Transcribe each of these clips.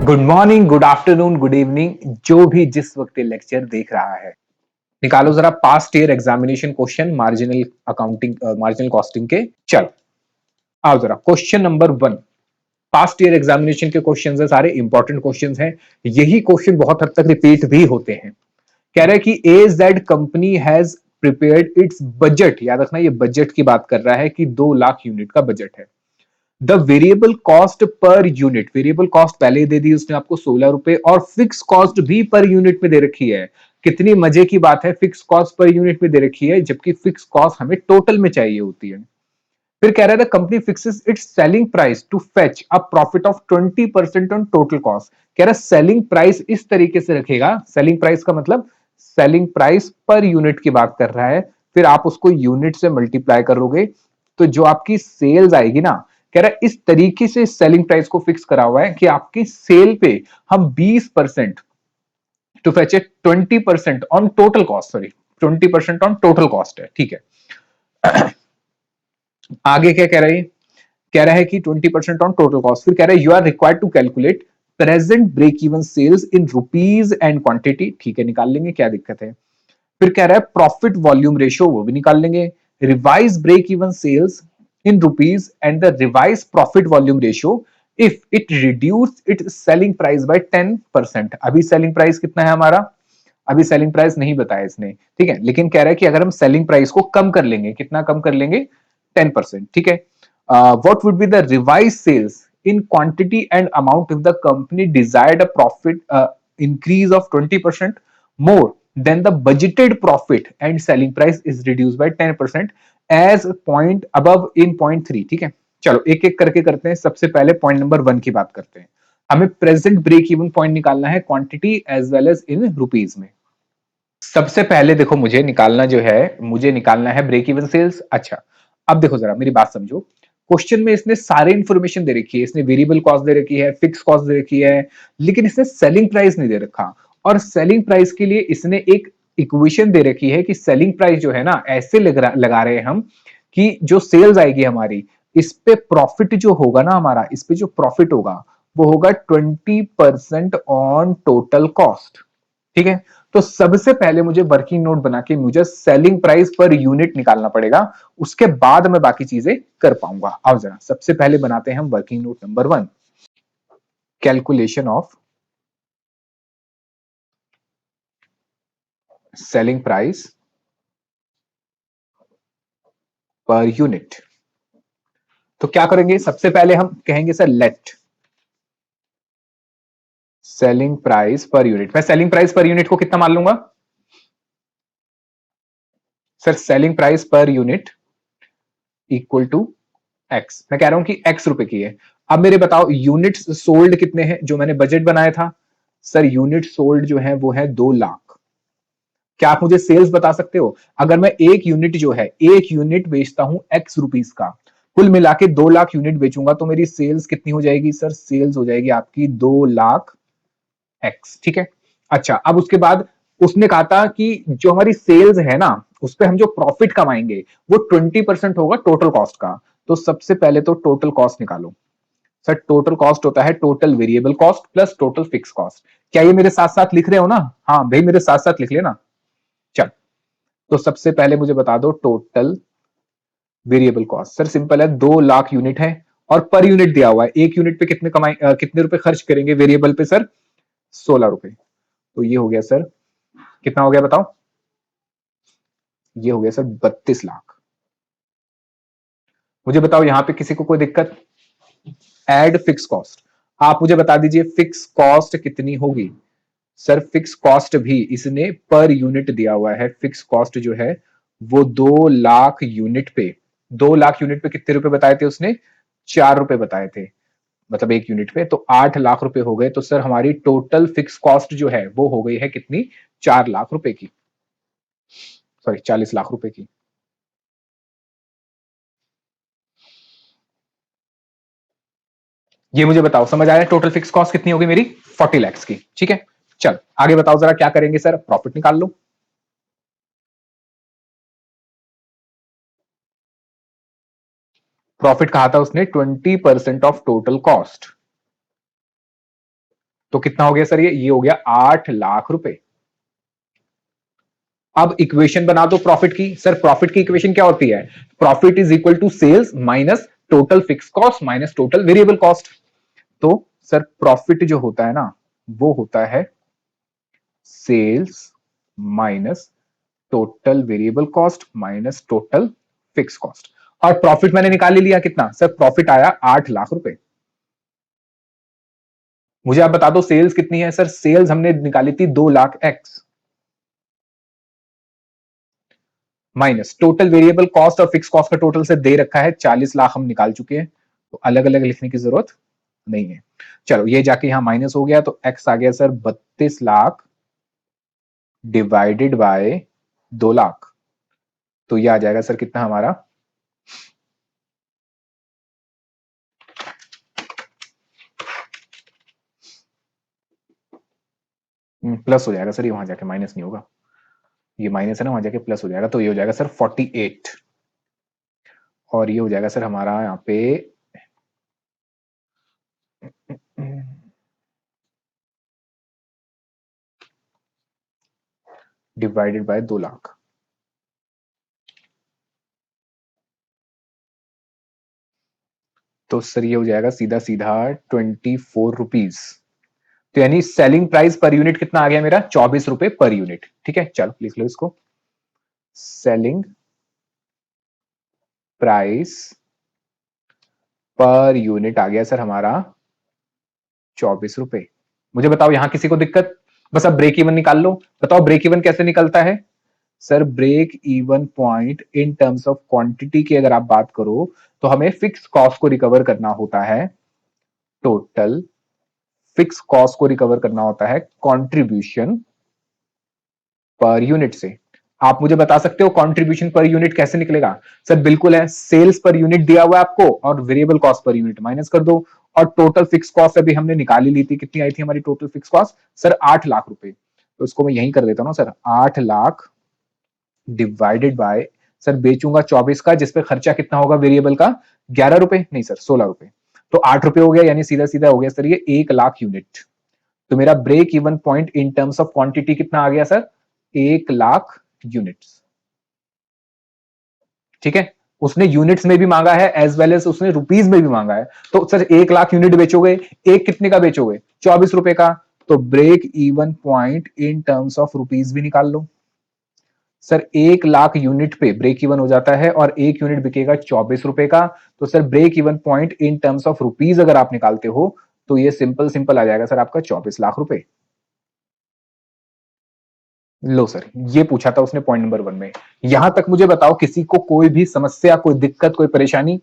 Good morning, good afternoon, good evening, जो भी जिस वक्त ये लेक्चर देख रहा है, निकालो जरा past year examination question marginal accounting marginal costing के। चलो आओ जरा question number 1। Past year examination के क्वेश्चन है, सारे इंपॉर्टेंट क्वेश्चन हैं। यही क्वेश्चन बहुत हद तक रिपीट भी होते हैं। कह रहे हैं कि AZ company has prepared it's budget. याद रखना, ये बजट की बात कर रहा है कि 2 लाख यूनिट का बजट है। The variable cost per unit, variable cost पहले ही दे दी उसने आपको 16 रुपए, और फिक्स कॉस्ट भी पर यूनिट में दे रखी है। कितनी मजे की बात है, फिक्स कॉस्ट पर यूनिट में दे रखी है, जबकि फिक्स कॉस्ट हमें टोटल में चाहिए होती है। फिर कह रहा है company fixes its selling price to fetch a profit of 20% on total cost. कह रहा है सेलिंग प्राइस इस तरीके से रखेगा, सेलिंग प्राइस का मतलब सेलिंग प्राइस पर यूनिट की बात कर रहा है। फिर आप उसको यूनिट से मल्टीप्लाई करोगे तो जो आपकी सेल्स आएगी ना, कह रहा है इस तरीके से सेलिंग प्राइस को फिक्स करा हुआ है कि आपकी सेल पे हम 20% to fetch a 20% on total cost, sorry 20% on total cost है। ठीक है। आगे क्या कह रहा है, कह रहा है कि 20% ऑन टोटल कॉस्ट। फिर कह रहा है you are required to calculate present break even sales in rupees and quantity. ठीक है, निकाल लेंगे, क्या दिक्कत है। फिर कह रहा है प्रॉफिट वॉल्यूम रेशियो, वो भी निकाल लेंगे। Revise break even sales in rupees and the revise profit volume ratio if it reduce it selling price by 10%। अभी सेलिंग प्राइस कितना है हमारा, अभी सेलिंग प्राइस नहीं बताया इसने, ठीक है, लेकिन कह रहा है कि अगर हम सेलिंग प्राइस को कम कर लेंगे, कितना कम कर लेंगे, 10%। ठीक है। What would be the revise sales in quantity and amount if the company desired a profit increase of 20% more than the budgeted profit and selling price is reduced by 10% as point above in point 3। ठीक है, चलो एक एक करके करते हैं। सबसे पहले पॉइंट नंबर 1 की बात करते हैं। हमें प्रेजेंट ब्रेक इवन पॉइंट निकालना है quantity as well as in rupees में। सबसे पहले देखो, मुझे निकालना जो है, मुझे निकालना है ब्रेक इवन सेल्स। अच्छा, अब देखो जरा मेरी बात समझो। क्वेश्चन में इसने सारे इंफॉर्मेशन दे रखी है, इसने वेरिएबल कॉस्ट दे रखी है, फिक्स कॉस्ट दे रखी है, लेकिन इसने सेलिंग प्राइस नहीं दे रखा। और सेलिंग प्राइस के लिए इसने एक इक्वेशन दे रखी है कि सेलिंग प्राइस जो है ना, ऐसे लगा रहे हैं हम कि जो सेल्स आएगी हमारी, इस पे प्रॉफिट जो होगा ना हमारा, इस पे जो प्रॉफिट होगा वो होगा 20% ऑन टोटल कॉस्ट। ठीक है। तो सबसे पहले मुझे वर्किंग नोट बना के मुझे सेलिंग प्राइस पर यूनिट निकालना पड़ेगा, उसके बाद मैं बाकी चीजें कर पाऊंगा। आओ जरा सबसे पहले बनाते हैं हम working note number 1, calculation of selling price per unit. तो क्या करेंगे, सबसे पहले हम कहेंगे sir let selling price per unit. मैं सेलिंग प्राइस पर यूनिट को कितना मान लूंगा sir, selling price per unit equal to x. मैं कह रहा हूं कि एक्स रुपए की है। अब मेरे बताओ यूनिट्स सोल्ड कितने हैं जो मैंने बजट बनाया था। सर यूनिट सोल्ड जो है वो है 2 लाख। क्या आप मुझे सेल्स बता सकते हो, अगर मैं एक यूनिट जो है, एक यूनिट बेचता हूं एक्स रुपीस का, कुल मिला के 2 लाख यूनिट बेचूंगा तो मेरी सेल्स कितनी हो जाएगी सर, सेल्स हो जाएगी आपकी 2 लाख एक्स। ठीक है। अच्छा, अब उसके बाद उसने कहा था कि जो हमारी सेल्स है ना, उस पर हम जो प्रॉफिट कमाएंगे वो 20% होगा टोटल कॉस्ट का। तो सबसे पहले तो टोटल कॉस्ट निकालो। सर टोटल कॉस्ट होता है total variable cost plus total fix cost. क्या ये मेरे साथ साथ लिख रहे हो ना, हाँ भाई मेरे साथ साथ लिख लेना। चल, तो सबसे पहले मुझे बता दो total variable cost. Sir simple है, 2 लाख यूनिट है और पर यूनिट दिया हुआ है, एक यूनिट पे कितने कितने रुपए खर्च करेंगे वेरिएबल पे सर, 16 रुपए। तो ये हो गया सर, कितना हो गया बताओ, ये हो गया सर 32 लाख। मुझे बताओ यहां पे किसी को कोई दिक्कत। एड फिक्स कॉस्ट, आप मुझे बता दीजिए फिक्स कॉस्ट कितनी होगी। सर फिक्स कॉस्ट भी इसने पर यूनिट दिया हुआ है, फिक्स कॉस्ट जो है वो 2 लाख यूनिट पे, 2 लाख यूनिट पे कितने रुपए बताए थे उसने, 4 रुपए बताए थे, मतलब एक यूनिट पे, तो 8 लाख रुपए हो गए। तो सर हमारी टोटल फिक्स कॉस्ट जो है वो हो गई है कितनी, 4 लाख रुपए की, सॉरी 40 लाख रुपए की। ये मुझे बताओ, समझ आया टोटल फिक्स कॉस्ट कितनी होगी मेरी, 40 लाख की। ठीक है, चल आगे बताओ जरा क्या करेंगे सर, प्रॉफिट निकाल लो। प्रॉफिट कहा था उसने 20% ऑफ टोटल कॉस्ट। तो कितना हो गया सर, ये हो गया 8 लाख रुपए। अब इक्वेशन बना दो प्रॉफिट की। सर प्रॉफिट की इक्वेशन क्या होती है? Profit is equal to sales minus total fix cost minus total variable cost. तो सर प्रॉफिट जो होता है ना, वो होता है sales minus total variable cost minus total fix cost. और प्रॉफिट मैंने निकाल ही लिया, कितना सर? प्रॉफिट आया 8 लाख रुपए। मुझे आप बता दो सेल्स कितनी है? सर सेल्स हमने निकाली थी 2 lakh x minus total variable cost और फिक्स कॉस्ट का टोटल से दे रखा है 40 लाख, हम निकाल चुके हैं, तो अलग अलग लिखने की जरूरत नहीं है। चलो ये जाके यहां माइनस हो गया, तो एक्स आ गया sir 32 lakh divided bye 2 lakh. तो ये आ जाएगा सर कितना हमारा, प्लस हो जाएगा सर, ये वहां जाके माइनस नहीं होगा, ये माइनस है ना, वहां जाके प्लस हो जाएगा, तो ये हो जाएगा सर 48। और ये हो जाएगा सर हमारा यहाँ पे डिवाइडेड बाय 2 लाख। तो सर ये हो जाएगा सीधा सीधा 24 रुपीज। तो यानी सेलिंग प्राइस पर यूनिट कितना आ गया मेरा? 24 रुपए पर यूनिट। ठीक है, चलो लिख लो इसको। सेलिंग प्राइस पर यूनिट आ गया सर हमारा 24 रुपए। मुझे बताओ यहां किसी को दिक्कत? बस अब ब्रेक इवन निकाल लो। बताओ ब्रेक इवन कैसे निकलता है? Sir break even point in terms of quantity की अगर आप बात करो, तो हमें फिक्स कॉस्ट को रिकवर करना होता है, टोटल फिक्स कॉस्ट को रिकवर करना होता है कंट्रीब्यूशन पर यूनिट से। आप मुझे बता सकते हो कंट्रीब्यूशन पर यूनिट कैसे निकलेगा? सर बिल्कुल है, सेल्स पर यूनिट दिया हुआ है आपको और variable cost per unit minus कर दो, और टोटल फिक्स कॉस्ट अभी हमने निकाली ली थी, कितनी आई थी हमारी total fix cost? Sir 8 lakh रुपए। तो इसको मैं यहीं कर देता हूं ना sir, 8 lakh divided by, sir बेचूंगा 24 का, जिसपे खर्चा कितना होगा वेरिएबल का? 11 रुपए, नहीं सर 16 रुपए। तो 8 रुपए हो गया, यानी सीधा सीधा हो गया सर ये 1 लाख यूनिट। तो मेरा break even point in terms of quantity कितना आ गया सर? 1 लाख यूनिट्स। ठीक है, उसने यूनिट्स में भी मांगा है एज वेल एज उसने रुपीज में भी मांगा है। तो सर 1 लाख यूनिट बेचोगे, एक कितने का बेचोगे? 24 रुपए का। तो break even point in terms of rupees भी निकाल लो। सर 1 लाख यूनिट पे ब्रेक इवन हो जाता है और एक यूनिट बिकेगा 24 रुपए का। तो sir break even point in terms of rupees अगर आप निकालते हो, तो ये सिंपल सिंपल आ जाएगा सर आपका 24 लाख रुपए। लो सर, ये पूछा था उसने पॉइंट नंबर 1 में। यहां तक मुझे बताओ किसी को कोई भी समस्या, कोई दिक्कत, कोई परेशानी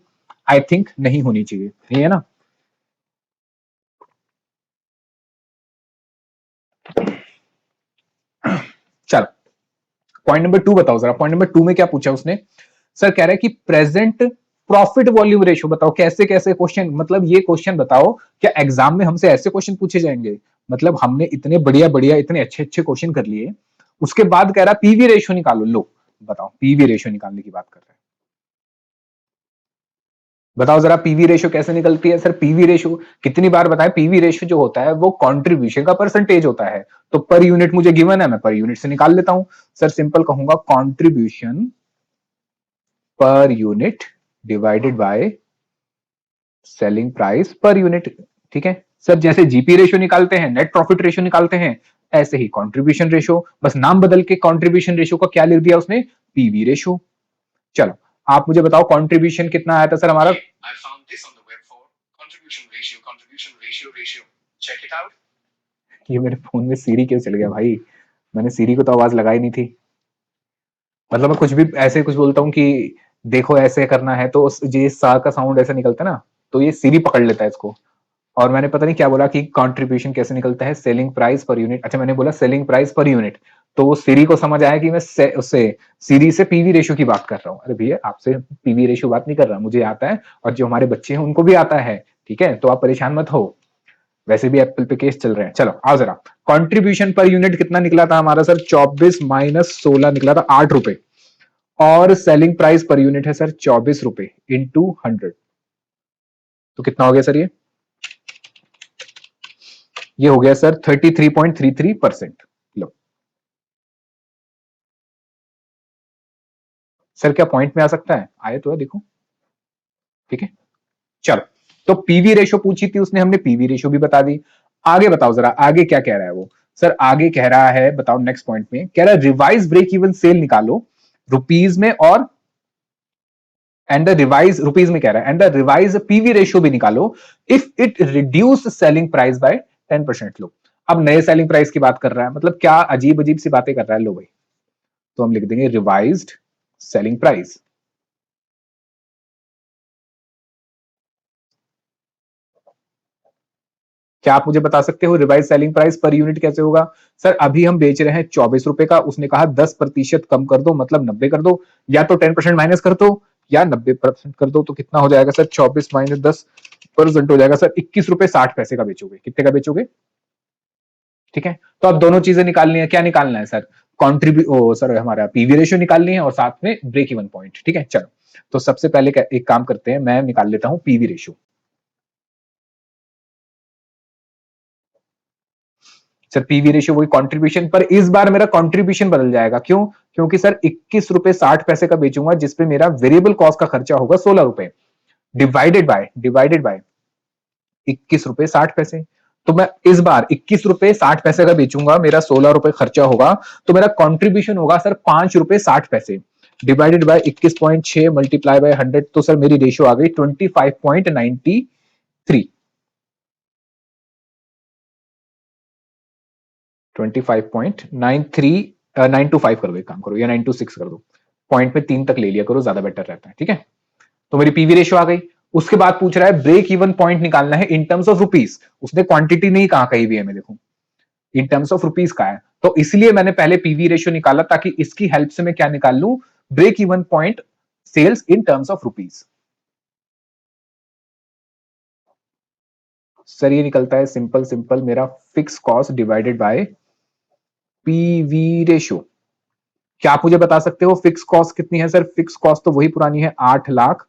आई थिंक नहीं होनी चाहिए, नहीं है ना? चलो पॉइंट नंबर 2 बताओ जरा, पॉइंट नंबर 2 में क्या पूछा उसने? सर कह रहा है कि प्रेजेंट प्रॉफिट वॉल्यूम रेशियो बताओ। कैसे कैसे क्वेश्चन, मतलब ये क्वेश्चन बताओ, क्या एग्जाम में हमसे ऐसे क्वेश्चन पूछे जाएंगे? मतलब हमने इतने बढ़िया बढ़िया इतने अच्छे अच्छे क्वेश्चन कर लिए, उसके बाद कह रहा पीवी रेशियो निकालो। लो बताओ, पीवी रेशियो निकालने की बात कर रहे हैं। बताओ जरा पीवी रेशियो कैसे निकलती है? सर पीवी रेशियो कितनी बार बताया, पीवी रेशियो जो होता है वो कंट्रीब्यूशन का परसेंटेज होता है। तो पर यूनिट मुझे गिवन है, मैं पर यूनिट से निकाल लेता हूं। सर सिंपल कहूंगा contribution per unit divided by selling price per unit. ठीक है सर, जैसे जीपी रेशियो निकालते हैं, नेट प्रॉफिट रेशियो निकालते हैं, ऐसे ही कंट्रीब्यूशन रेशियो, बस नाम बदल के कंट्रीब्यूशन रेशियो का क्या लिख दिया उसने? PV ratio. चलो आप मुझे बताओ कंट्रीब्यूशन कितना आया था सर हमारा? ये मेरे फोन में सीरी क्यों चल गया भाई? मैंने सीरी को तो आवाज लगाई नहीं थी। मतलब मैं कुछ भी ऐसे कुछ बोलता हूँ कि देखो ऐसे करना है, तो ये सा का साउंड ऐसे निकलता है ना, तो ये सीरी पकड़ लेता है इसको। और मैंने पता नहीं क्या बोला कि कंट्रीब्यूशन कैसे निकलता है, सेलिंग प्राइस पर यूनिट। अच्छा मैंने बोला सेलिंग प्राइस पर यूनिट, तो वो सीरी को समझ आया कि मैं उससे सीरी से पीवी रेशियो की बात कर रहा हूँ। अरे भैया आपसे पीवी रेशियो बात नहीं कर रहा, मुझे आता है और जो हमारे बच्चे हैं उनको भी आता है। ठीक है, तो आप परेशान मत हो, वैसे भी एप्पल पे केस चल रहे हैं। चलो आओ जरा, कंट्रीब्यूशन पर यूनिट कितना निकला था हमारा सर? 24 माइनस 16 निकला था 8 रुपए। और सेलिंग प्राइस पर यूनिट है सर 24 रुपए इंटू 100। तो कितना हो गया सर ये? ये हो गया सर 33.33%। लो सर, क्या पॉइंट में आ सकता है? आए तो है, देखो। ठीक है, चलो। तो पीवी रेशो पूछी थी उसने, हमने पीवी रेशो भी बता दी। आगे बताओ जरा, आगे क्या कह रहा है वो। सर आगे कह रहा है, बताओ नेक्स्ट पॉइंट में कह रहा है रिवाइज ब्रेक इवन सेल निकालो रुपीज में, और एंड द रिवाइज रुपीज में कह रहा है, and the revise PV ratio भी निकालो if it reduce selling price by 10%। लो, अब नए सेलिंग प्राइस की बात कर रहा है, मतलब क्या अजीब अजीब सी बातें कर रहा है। लो भाई, तो हम लिख देंगे रिवाइज्ड सेलिंग प्राइस। क्या आप मुझे बता सकते हो revise selling price per unit कैसे होगा? सर अभी हम बेच रहे हैं 24 रुपए का, उसने कहा 10% कम कर दो, मतलब 90 कर दो, या तो 10% माइनस कर दो या 90% कर दो। तो कितना हो जाएगा सर? 24 माइनस 10% हो जाएगा सर 21 रुपए 60 पैसे का बेचोगे। कितने का बेचोगे? ठीक है, तो अब दोनों चीजें निकालनी है। क्या निकालना है सर? सर हमारा पीवी रेशियो निकालनी है और साथ में ब्रेक इवन पॉइंट। ठीक है, चलो। तो सबसे पहले एक काम करते हैं, मैं निकाल लेता हूं PV ratio. Sir PV ratio वही कंट्रीब्यूशन, पर इस बार मेरा कंट्रीब्यूशन बदल जाएगा। क्यों? क्योंकि सर 21 रुपए 60 पैसे का बेचूंगा, जिसपे मेरा वेरिएबल कॉस्ट का खर्चा होगा 16 रुपए, डिवाइडेड बाय 21 रुपए 60 पैसे। तो मैं इस बार 21 रुपए 60 पैसे का बेचूंगा, मेरा 16 रुपए खर्चा होगा, तो मेरा कॉन्ट्रीब्यूशन होगा सर 5 रुपए 60 पैसे, डिवाइडेड बाय 21.6 मल्टीप्लाई बाय 100। तो सर मेरी रेशियो आ गई 25.93। 25.93, 925 कर दो, एक काम करो, या 926 कर दो। पॉइंट में 3 तक ले लिया करो, ज्यादा बेटर रहता है। ठीक है, तो मेरी पीवी रेशियो आ गई। उसके बाद पूछ रहा है ब्रेक इवन पॉइंट निकालना है इन टर्म्स ऑफ रुपीज। उसने क्वांटिटी नहीं कहा कहीं भी, हमें देखो इन टर्म्स ऑफ रुपीज का है, तो इसलिए मैंने पहले पीवी रेशियो निकाला, ताकि इसकी हेल्प से मैं क्या निकाल लूं? Break even point sales in terms of rupees. Sir ये निकलता है सिंपल सिंपल मेरा fix cost divided by PV ratio. क्या आप मुझे बता सकते हो फिक्स कॉस्ट कितनी है? सर फिक्स कॉस्ट तो वही पुरानी है, 8 लाख।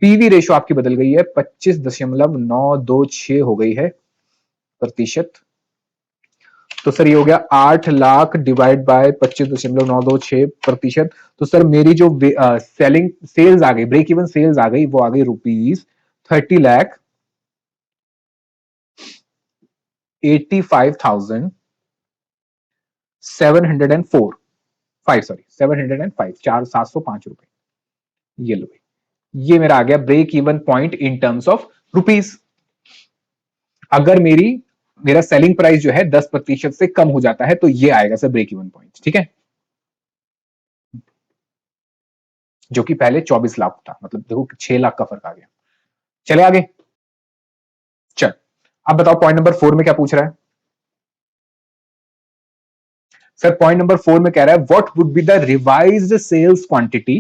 पीवी रेशियो आपकी बदल गई है, 25.926 हो गई है प्रतिशत। तो सर ये हो गया 8 लाख डिवाइड बाय 25.926%। तो सर मेरी जो सेलिंग सेल्स आ गई, ब्रेक इवन सेल्स आ गई, वो आ गई ₹30,85,704, 705, 705 रुपए। ये लो, ये मेरा आ गया break even point in terms of rupees. अगर मेरा सेलिंग प्राइस जो है 10% से कम हो जाता है, तो ये आएगा सर ब्रेक इवन पॉइंट। ठीक है, जो कि पहले 24 लाख था, मतलब देखो 6 लाख का फर्क आ गया। चले आगे, चल। अब बताओ पॉइंट नंबर 4 में क्या पूछ रहा है? सर पॉइंट नंबर 4 में कह रहा है what would be the revised sales quantity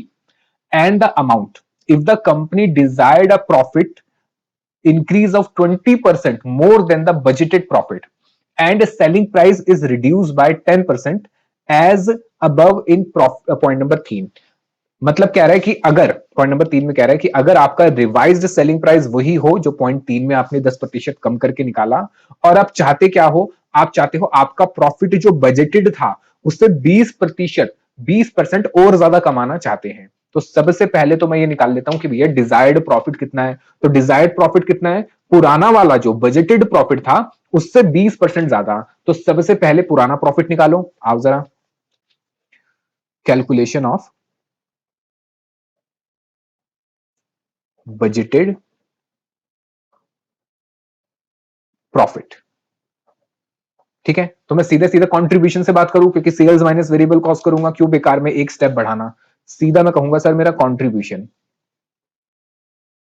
and the amount if the company desired a profit increase of 20% more than the budgeted profit and selling price is reduced by 10% as above in point number 3। मतलब कह रहा है कि अगर point number 3 में कह रहा है कि अगर आपका रिवाइज्ड सेलिंग प्राइस वही हो जो पॉइंट 3 में आपने 10% कम करके निकाला, और आप चाहते क्या हो? आप चाहते हो आपका प्रॉफिट जो बजटेड था उससे 20% और ज्यादा कमाना चाहते हैं, तो सबसे पहले तो मैं ये निकाल लेता हूं कि भैया डिजायर्ड प्रॉफिट कितना है। तो डिजायर्ड प्रॉफिट कितना है? पुराना वाला जो बजटेड प्रॉफिट था उससे 20% ज्यादा। तो सबसे पहले पुराना प्रॉफिट निकालो आप जरा, कैलकुलेशन ऑफ बजटेड प्रॉफिट। ठीक है, तो मैं सीधे सीधे कंट्रीब्यूशन से बात करूं, क्योंकि सेल्स माइनस वेरिएबल कॉस्ट करूंगा, क्यों बेकार में एक स्टेप बढ़ाना। सीधा मैं कहूंगा सर मेरा कंट्रीब्यूशन।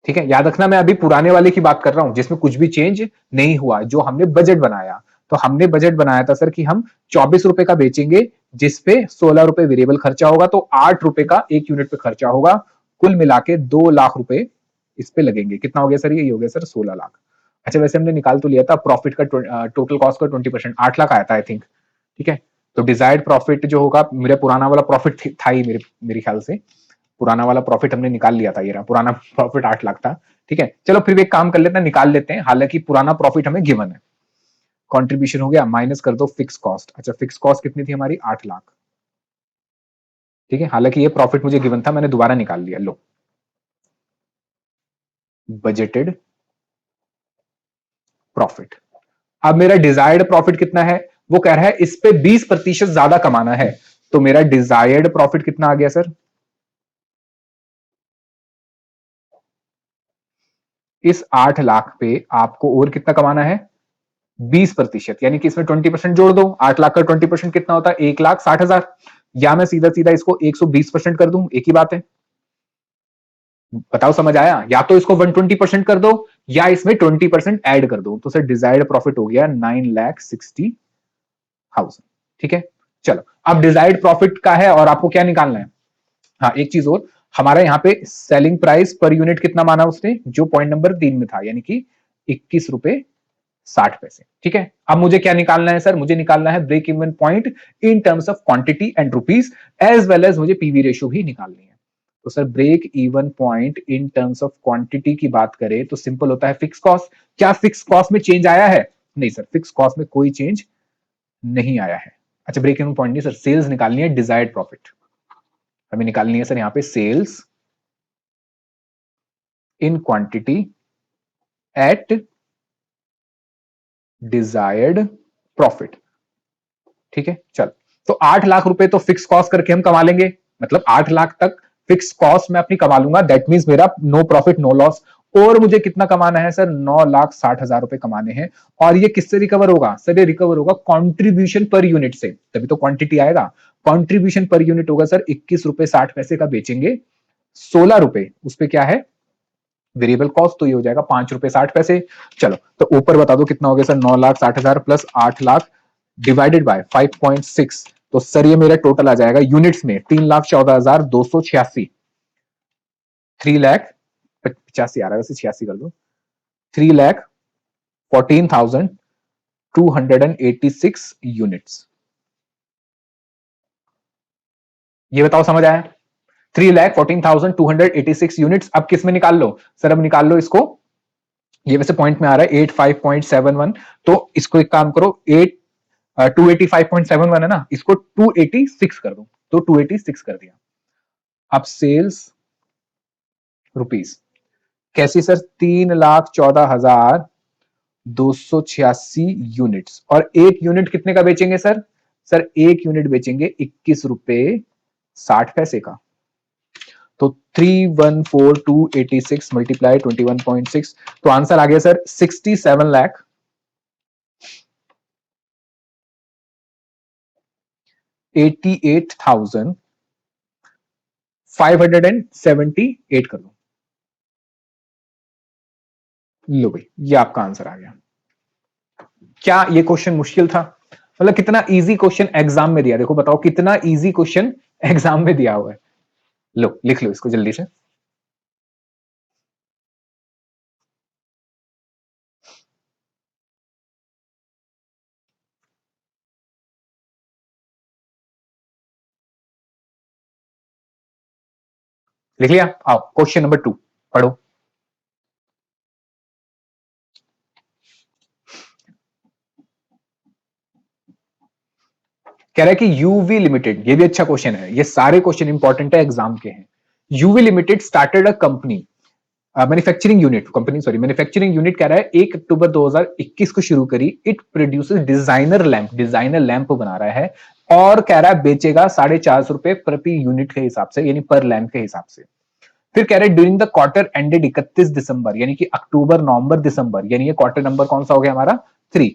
ठीक है, याद रखना मैं अभी पुराने वाले की बात कर रहा हूं जिसमें कुछ भी चेंज नहीं हुआ, जो हमने बजट बनाया। तो हमने बजट बनाया था सर कि हम 24 रुपए का बेचेंगे, जिसपे 16 रुपए वेरिएबल खर्चा होगा, तो 8 रुपए का एक यूनिट पे खर्चा होगा। कुल मिला के 2 लाख रुपए इस पे लगेंगे। कितना हो गया सर? ये हो गया सर 16 लाख। अच्छा, वैसे हमने निकाल तो लिया था प्रॉफिट का, टोटल कॉस्ट का 20%, 8 लाख आया था आई थिंक। ठीक है, तो डिजायर्ड प्रॉफिट जो होगा, मेरा पुराना वाला प्रॉफिट था ही मेरे ख्याल से, पुराना वाला प्रॉफिट हमने निकाल लिया था। ये रहा पुराना प्रॉफिट 8 लाख था। ठीक है, चलो फिर भी एक काम कर लेते हैं, निकाल लेते हैं, हालांकि पुराना प्रॉफिट हमें गिवन है। कंट्रीब्यूशन हो गया, माइनस कर दो फिक्स कॉस्ट। अच्छा, फिक्स कॉस्ट कितनी थी हमारी? 8 लाख। ठीक है, हालांकि ये प्रॉफिट मुझे गिवन था, मैंने दोबारा निकाल लिया। लो, बजटेड प्रॉफिट। अब मेरा डिजायर्ड प्रॉफिट कितना है? वो कह रहा है इस पे 20% ज्यादा कमाना है, तो मेरा डिजायर्ड प्रॉफिट कितना आ गया सर? इस 8 लाख पे आपको और कितना कमाना है? 20%, यानी कि इसमें 20% जोड़ दो। 8 लाख का 20% कितना होता है? 1,60,000। या मैं सीधा सीधा इसको 120% कर दूं, एक ही बात है। बताओ समझ आया? या तो इसको 120% कर दो या इसमें 20% ऐड कर दो, तो सर डिजायर्ड प्रॉफिट हो गया 9,60,000। ठीक है, चलो अब डिजायर्ड प्रॉफिट का है और आपको क्या निकालना है? हाँ, एक चीज और, हमारा यहाँ पे सेलिंग प्राइस पर यूनिट कितना माना उसने? जो पॉइंट नंबर 3 में था, यानी कि 21 रुपए 60 पैसे। ठीक है, अब मुझे क्या निकालना है सर? मुझे निकालना है break even point in terms of quantity and rupees, as well as मुझे पीवी रेशियो भी निकालनी है। तो sir break even point in terms of quantity की बात करें तो सिंपल होता है फिक्स कॉस्ट। क्या फिक्स कॉस्ट में चेंज आया है? नहीं सर, फिक्स कॉस्ट में कोई चेंज नहीं आया है। अच्छा, ब्रेक इवन पॉइंट नहीं सर, सेल्स निकालनी है, डिजायर्ड प्रॉफिट हमें निकालनी है सर। यहां पे sales in quantity at desired profit. ठीक है, चल, तो 8 लाख रुपए तो फिक्स कॉस्ट करके हम कमा लेंगे, मतलब 8 लाख तक फिक्स कॉस्ट मैं अपनी कमा लूंगा, दैट मींस मेरा नो प्रॉफिट नो लॉस। और मुझे कितना कमाना है सर? 9,60,000 रुपए कमाने हैं। और ये किससे रिकवर होगा सर? ये रिकवर होगा कॉन्ट्रीब्यूशन पर यूनिट से, तभी तो क्वांटिटी आएगा। कॉन्ट्रीब्यूशन पर यूनिट होगा सर 21 रुपए 60 पैसे का बेचेंगे, 16 रुपए उस पर क्या है? वेरिएबल कॉस्ट, तो ये हो जाएगा 5 रुपए 60 पैसे। चलो, तो ऊपर बता दो कितना हो गया sir? 9,60,000 plus 8 lakh divided bye 5.6, तो सर ये मेरा टोटल आ जाएगा यूनिट्स में 3,14,286। 3,85,000 आ रहा है वैसे, 86 कर दो। 3,14,286 यूनिट्स। ये बताओ समझ आया? 3,14,286 यूनिट्स। अब किस में निकाल लो सर? अब निकाल लो इसको, ये वैसे पॉइंट में आ रहा है 85.71, तो इसको एक काम करो, 285.71 है ना, इसको 286 कर दो, तो 286 कर दिया। अब सेल्स रुपीस कैसी सर? 3,14,286 यूनिट्स, और एक यूनिट कितने का बेचेंगे सर? सर एक यूनिट बेचेंगे 21 रुपए 60 पैसे का। तो 314,286 मल्टीप्लाई 21.6, तो आंसर आ गया सर 67,88,578 कर दो। लो भाई, ये आपका आंसर आ गया। क्या ये क्वेश्चन मुश्किल था? मतलब कितना इजी क्वेश्चन एग्जाम में दिया, देखो बताओ कितना इजी क्वेश्चन एग्जाम में दिया हुआ है। लो लिख लो इसको जल्दी से। लिख लिया? आओ क्वेश्चन नंबर 2 पढ़ो। कह रहा है कि यूवी लिमिटेड, ये भी अच्छा क्वेश्चन है, ये सारे क्वेश्चन इंपॉर्टेंट है एग्जाम के हैं। UV limited started a company, manufacturing unit, company sorry manufacturing unit कह रहा है 1 अक्टूबर 2021 को शुरू करी। इट प्रोड्यूसेस डिजाइनर लैंप बना रहा है, और कह रहा है बेचेगा 450 रुपए प्रति यूनिट के हिसाब से, यानी पर लैंप के हिसाब से। फिर कह रहे हैं ड्यूरिंग द क्वार्टर एंडेड 31 दिसंबर, यानी कि अक्टूबर नवंबर दिसंबर, यानी ये क्वार्टर नंबर कौन सा हो गया हमारा? 3।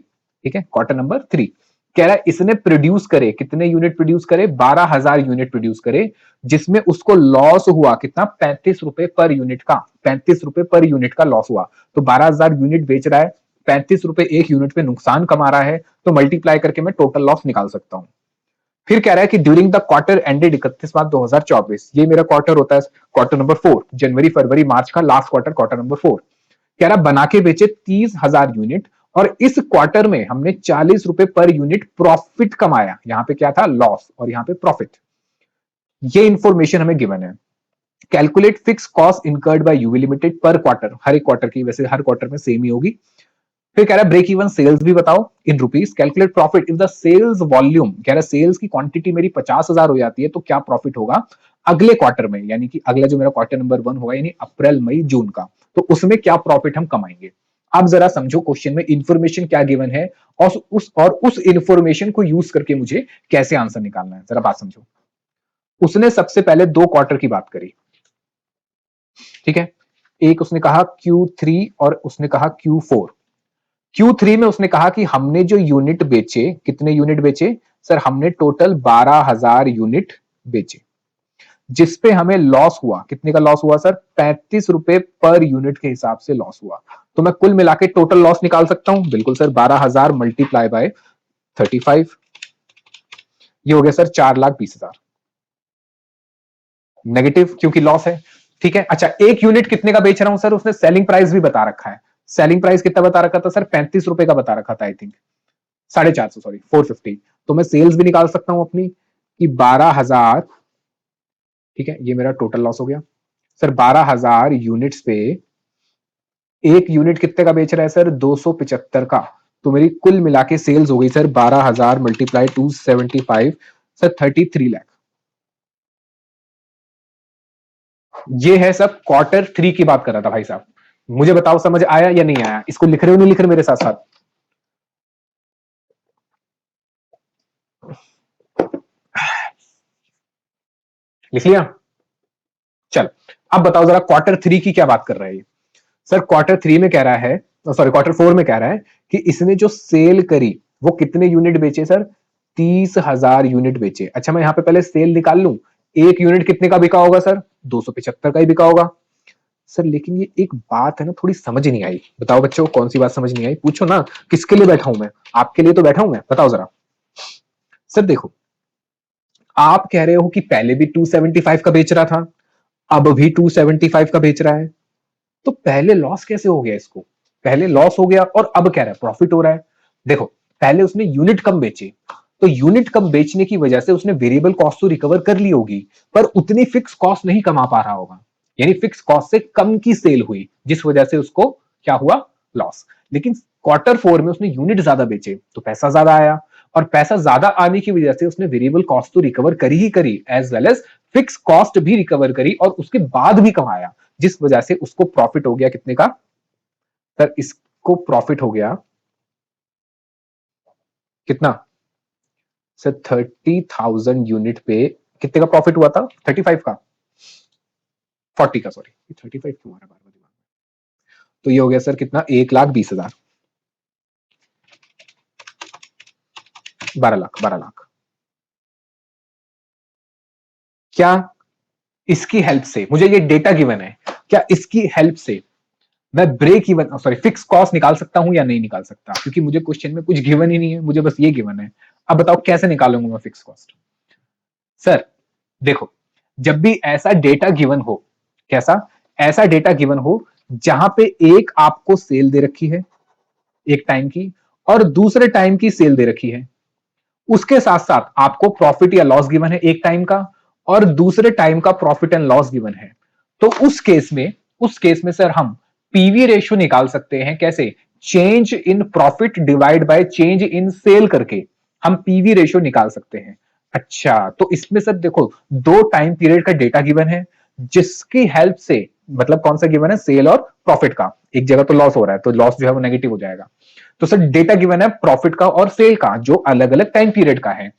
ठीक है, क्वार्टर नंबर 3। कह रहा है इसने प्रोड्यूस करे, कितने यूनिट प्रोड्यूस करे? 12,000 यूनिट प्रोड्यूस करे, जिसमें उसको लॉस हुआ कितना? 35 रुपए पर यूनिट का, 35 रुपए पर यूनिट का लॉस हुआ। तो 12,000 यूनिट बेच रहा है, 35 रुपए एक यूनिट पे नुकसान कमा रहा है, तो मल्टीप्लाई करके मैं टोटल लॉस निकाल सकता हूं। फिर कह रहा है कि ड्यूरिंग द क्वार्टर एंडेड 31 मार्च 2024, ये मेरा क्वार्टर होता है क्वार्टर नंबर 4, जनवरी फरवरी मार्च का लास्ट क्वार्टर, क्वार्टर नंबर 4। कह रहा बना के बेचे 30,000 यूनिट, और इस क्वार्टर में हमने 40 रुपए पर यूनिट प्रॉफिट कमाया। यहां पे क्या था? लॉस, और यहां पे प्रॉफिट। ये इंफॉर्मेशन हमें गिवन है। Calculate fix cost incurred by UV limited पर क्वार्टर, हर एक क्वार्टर की, वैसे हर क्वार्टर में सेम ही होगी। फिर कह रहा है ब्रेक इवन सेल्स भी बताओ in rupees, calculate profit if the sales volume, कह रहा है सेल्स की क्वांटिटी मेरी 50,000 हो जाती है तो क्या प्रॉफिट होगा अगले क्वार्टर में, यानी कि अगला जो मेरा क्वार्टर नंबर 1 होगा यानी अप्रैल मई जून का, तो उसमें क्या प्रॉफिट हम कमाएंगे। अब जरा समझो क्वेश्चन में इंफॉर्मेशन क्या गिवन है और उस इंफॉर्मेशन को यूज करके मुझे कैसे आंसर निकालना है, जरा बात समझो। उसने सबसे पहले 2 क्वार्टर की बात करी, ठीक है, एक उसने कहा Q3 और उसने कहा Q4। Q3 में उसने कहा कि हमने जो यूनिट बेचे, कितने यूनिट बेचे सर, हमने टोटल 12,000 यूनिट बेचे, जिसपे हमें लॉस हुआ, कितने का लॉस हुआ सर, 35 रुपए पर यूनिट के हिसाब से लॉस हुआ। तो मैं कुल मिला के टोटल लॉस निकाल सकता हूं, बिल्कुल सर, 12,000 मल्टीप्लाई बाय 35, ये हो गया सर 4,20,000, नेगेटिव क्योंकि लॉस है, ठीक है। अच्छा, एक यूनिट कितने का बेच रहा हूं सर, उसने सेलिंग प्राइस भी बता रखा है, सेलिंग प्राइस कितना बता रखा था सर, 35 रुपए का बता रखा था, आई थिंक 450, सॉरी 450। तो मैं सेल्स भी निकाल सकता हूं अपनी कि 12,000, ठीक है, ये मेरा टोटल लॉस हो गया सर, 12,000 यूनिट्स पे एक यूनिट कितने का बेच रहा है सर, 275 का, तो मेरी कुल मिला के सेल्स हो गई सर 12,000 मल्टीप्लाई 275, सर 33 लाख। ये है सब Q3 की बात कर रहा था भाई साहब, मुझे बताओ समझ आया या नहीं आया, इसको लिख रहे हो नहीं लिख रहे मेरे साथ साथ। लिख लिया, चल अब बताओ जरा Q3 की क्या बात कर रहा है ये। सर Q3 में कह रहा है, सॉरी Q4 में कह रहा है कि इसने जो सेल करी वो कितने यूनिट बेचे सर, 30,000 यूनिट बेचे। अच्छा, मैं यहां पे पहले सेल निकाल लूं, एक यूनिट कितने का बिका होगा सर, 275 का ही बिका होगा सर। लेकिन ये एक बात है ना, थोड़ी समझ नहीं आई, बताओ बच्चों कौन सी बात समझ नहीं आई, पूछो ना, किसके लिए बैठा हूं मैं, आपके लिए तो बैठा हूं मैं, बताओ जरा। सर देखो, आप कह रहे हो कि पहले भी 275 का बेच रहा था, अब भी 275 का बेच रहा है, तो पहले लॉस कैसे हो गया इसको, पहले लॉस हो गया और अब कह रहा है प्रॉफिट हो रहा है। देखो, पहले उसने यूनिट कम बेचे, तो यूनिट कम बेचने की वजह से उसने वेरिएबल कॉस्ट तो रिकवर कर ली होगी, पर उतनी फिक्स कॉस्ट नहीं कमा पा रहा होगा, यानी फिक्स कॉस्ट से कम की सेल हुई, जिस वजह से उसको क्या हुआ, लॉस। लेकिन Q4 में उसने यूनिट ज्यादा बेचे तो पैसा ज्यादा आया, और पैसा ज्यादा आने की वजह से उसने वेरिएबल कॉस्ट तो रिकवर करी ही करी, as well as fix cost भी रिकवर करी और उसके बाद भी कमाया, जिस वजह से उसको प्रॉफिट हो गया कितने का सर, इसको प्रॉफिट हो गया कितना सर, 30,000 यूनिट पे कितने का प्रॉफिट हुआ था, 35 का, 40 का, सॉरी 35 क्यों आ रहा बार बार दिमाग में, तो ये हो गया सर कितना, 1,20,000, 12 लाख, 12 लाख। क्या इसकी हेल्प से, मुझे ये डेटा गिवन है, क्या इसकी हेल्प से मैं break even, sorry fix cost निकाल सकता हूं या नहीं निकाल सकता, क्योंकि मुझे क्वेश्चन में कुछ गिवन ही नहीं है, मुझे बस ये गिवन है। अब बताओ कैसे निकालूंगा मैं फिक्स कॉस्ट। सर देखो, जब भी ऐसा डेटा गिवन हो, कैसा, ऐसा डेटा गिवन हो जहां पे एक आपको सेल दे रखी है एक टाइम की, और दूसरे टाइम की सेल दे रखी है, उसके साथ साथ आपको प्रॉफिट या लॉस गिवन है एक टाइम का, और दूसरे टाइम का प्रॉफिट एंड लॉस गिवन है, तो उस केस में सर हम पीवी रेशियो निकाल सकते हैं, कैसे, change in profit divide by change in sale करके हम पीवी रेशियो निकाल सकते हैं। अच्छा, तो इसमें सर देखो, दो टाइम पीरियड का डेटा गिवन है, जिसकी हेल्प से, मतलब कौन सा गिवन है, सेल और प्रॉफिट का, एक जगह तो लॉस हो रहा है तो लॉस जो है वो नेगेटिव हो जाएगा, तो सर डेटा गिवन है प्रॉफिट का और सेल का जो अलग अलग टाइम पीरियड का है,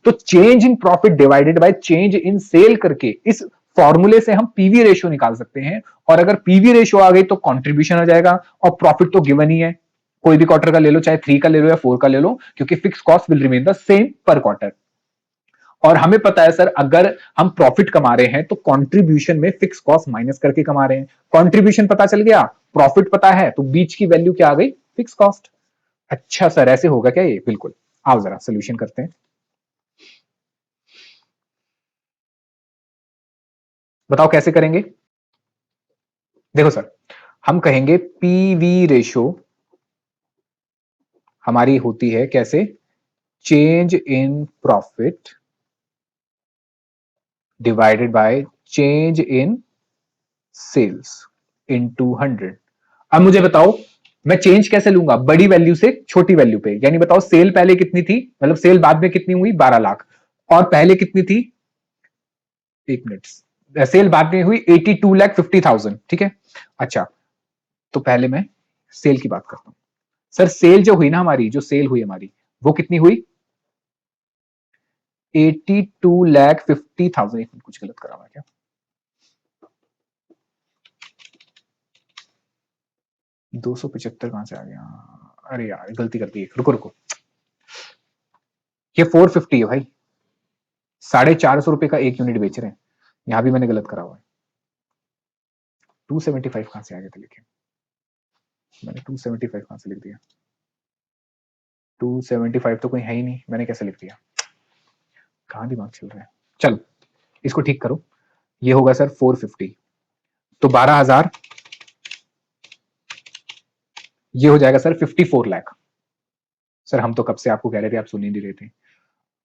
तो change in profit divided by change in sale करके इस फॉर्मूले से हम पीवी रेशियो निकाल सकते हैं, और अगर पीवी रेशियो आ गई तो कंट्रीब्यूशन आ जाएगा, और प्रॉफिट तो गिवन ही है, कोई भी क्वार्टर का ले लो, चाहे 3 का ले लो या 4 का ले लो, क्योंकि fix cost will remain the same पर क्वार्टर। और हमें पता है सर, अगर हम प्रॉफिट कमा रहे हैं तो कंट्रीब्यूशन में फिक्स कॉस्ट माइनस करके कमा रहे हैं, कंट्रीब्यूशन पता चल गया, प्रॉफिट पता है, तो बीच की वैल्यू क्या आ गई, फिक्स कॉस्ट। अच्छा सर, ऐसे होगा क्या ये, बिल्कुल, आओ जरा सोल्यूशन करते हैं, बताओ कैसे करेंगे। देखो सर, हम कहेंगे पीवी रेशो हमारी होती है कैसे, change in profit divided by change in sales into 100। अब मुझे बताओ, मैं चेंज कैसे लूंगा, बड़ी वैल्यू से छोटी वैल्यू पे। यानी बताओ सेल पहले कितनी थी, मतलब सेल बाद में कितनी हुई 12 लाख, और पहले कितनी थी, एक मिनट, सेल बाद में हुई 82,50,000, ठीक है। अच्छा, तो पहले मैं सेल की बात करता हूं। सर सेल जो हुई ना हमारी, जो सेल हुई हमारी, वो कितनी हुई, 82,50,000। कुछ गलत करा हुआ है क्या, 275 कहां से आ गया, अरे यार गलती कर दी, रुको रुको, ये 450 है भाई, 450 रुपए का एक यूनिट बेच रहे हैं, यहां भी मैंने गलत करा हुआ है। 275 कहां से आ गया था, लिखे मैंने 275 कहां से लिख दिया, 275 तो कोई है ही नहीं, मैंने कैसे लिख दिया, कहां दिमाग चल रहा है। चलो इसको ठीक करो, ये होगा सर 450, तो 12,000, ये हो जाएगा सर 54 लाख। सर हम तो कब से आपको कह रहे थे, आप सुन ही नहीं रहे थे,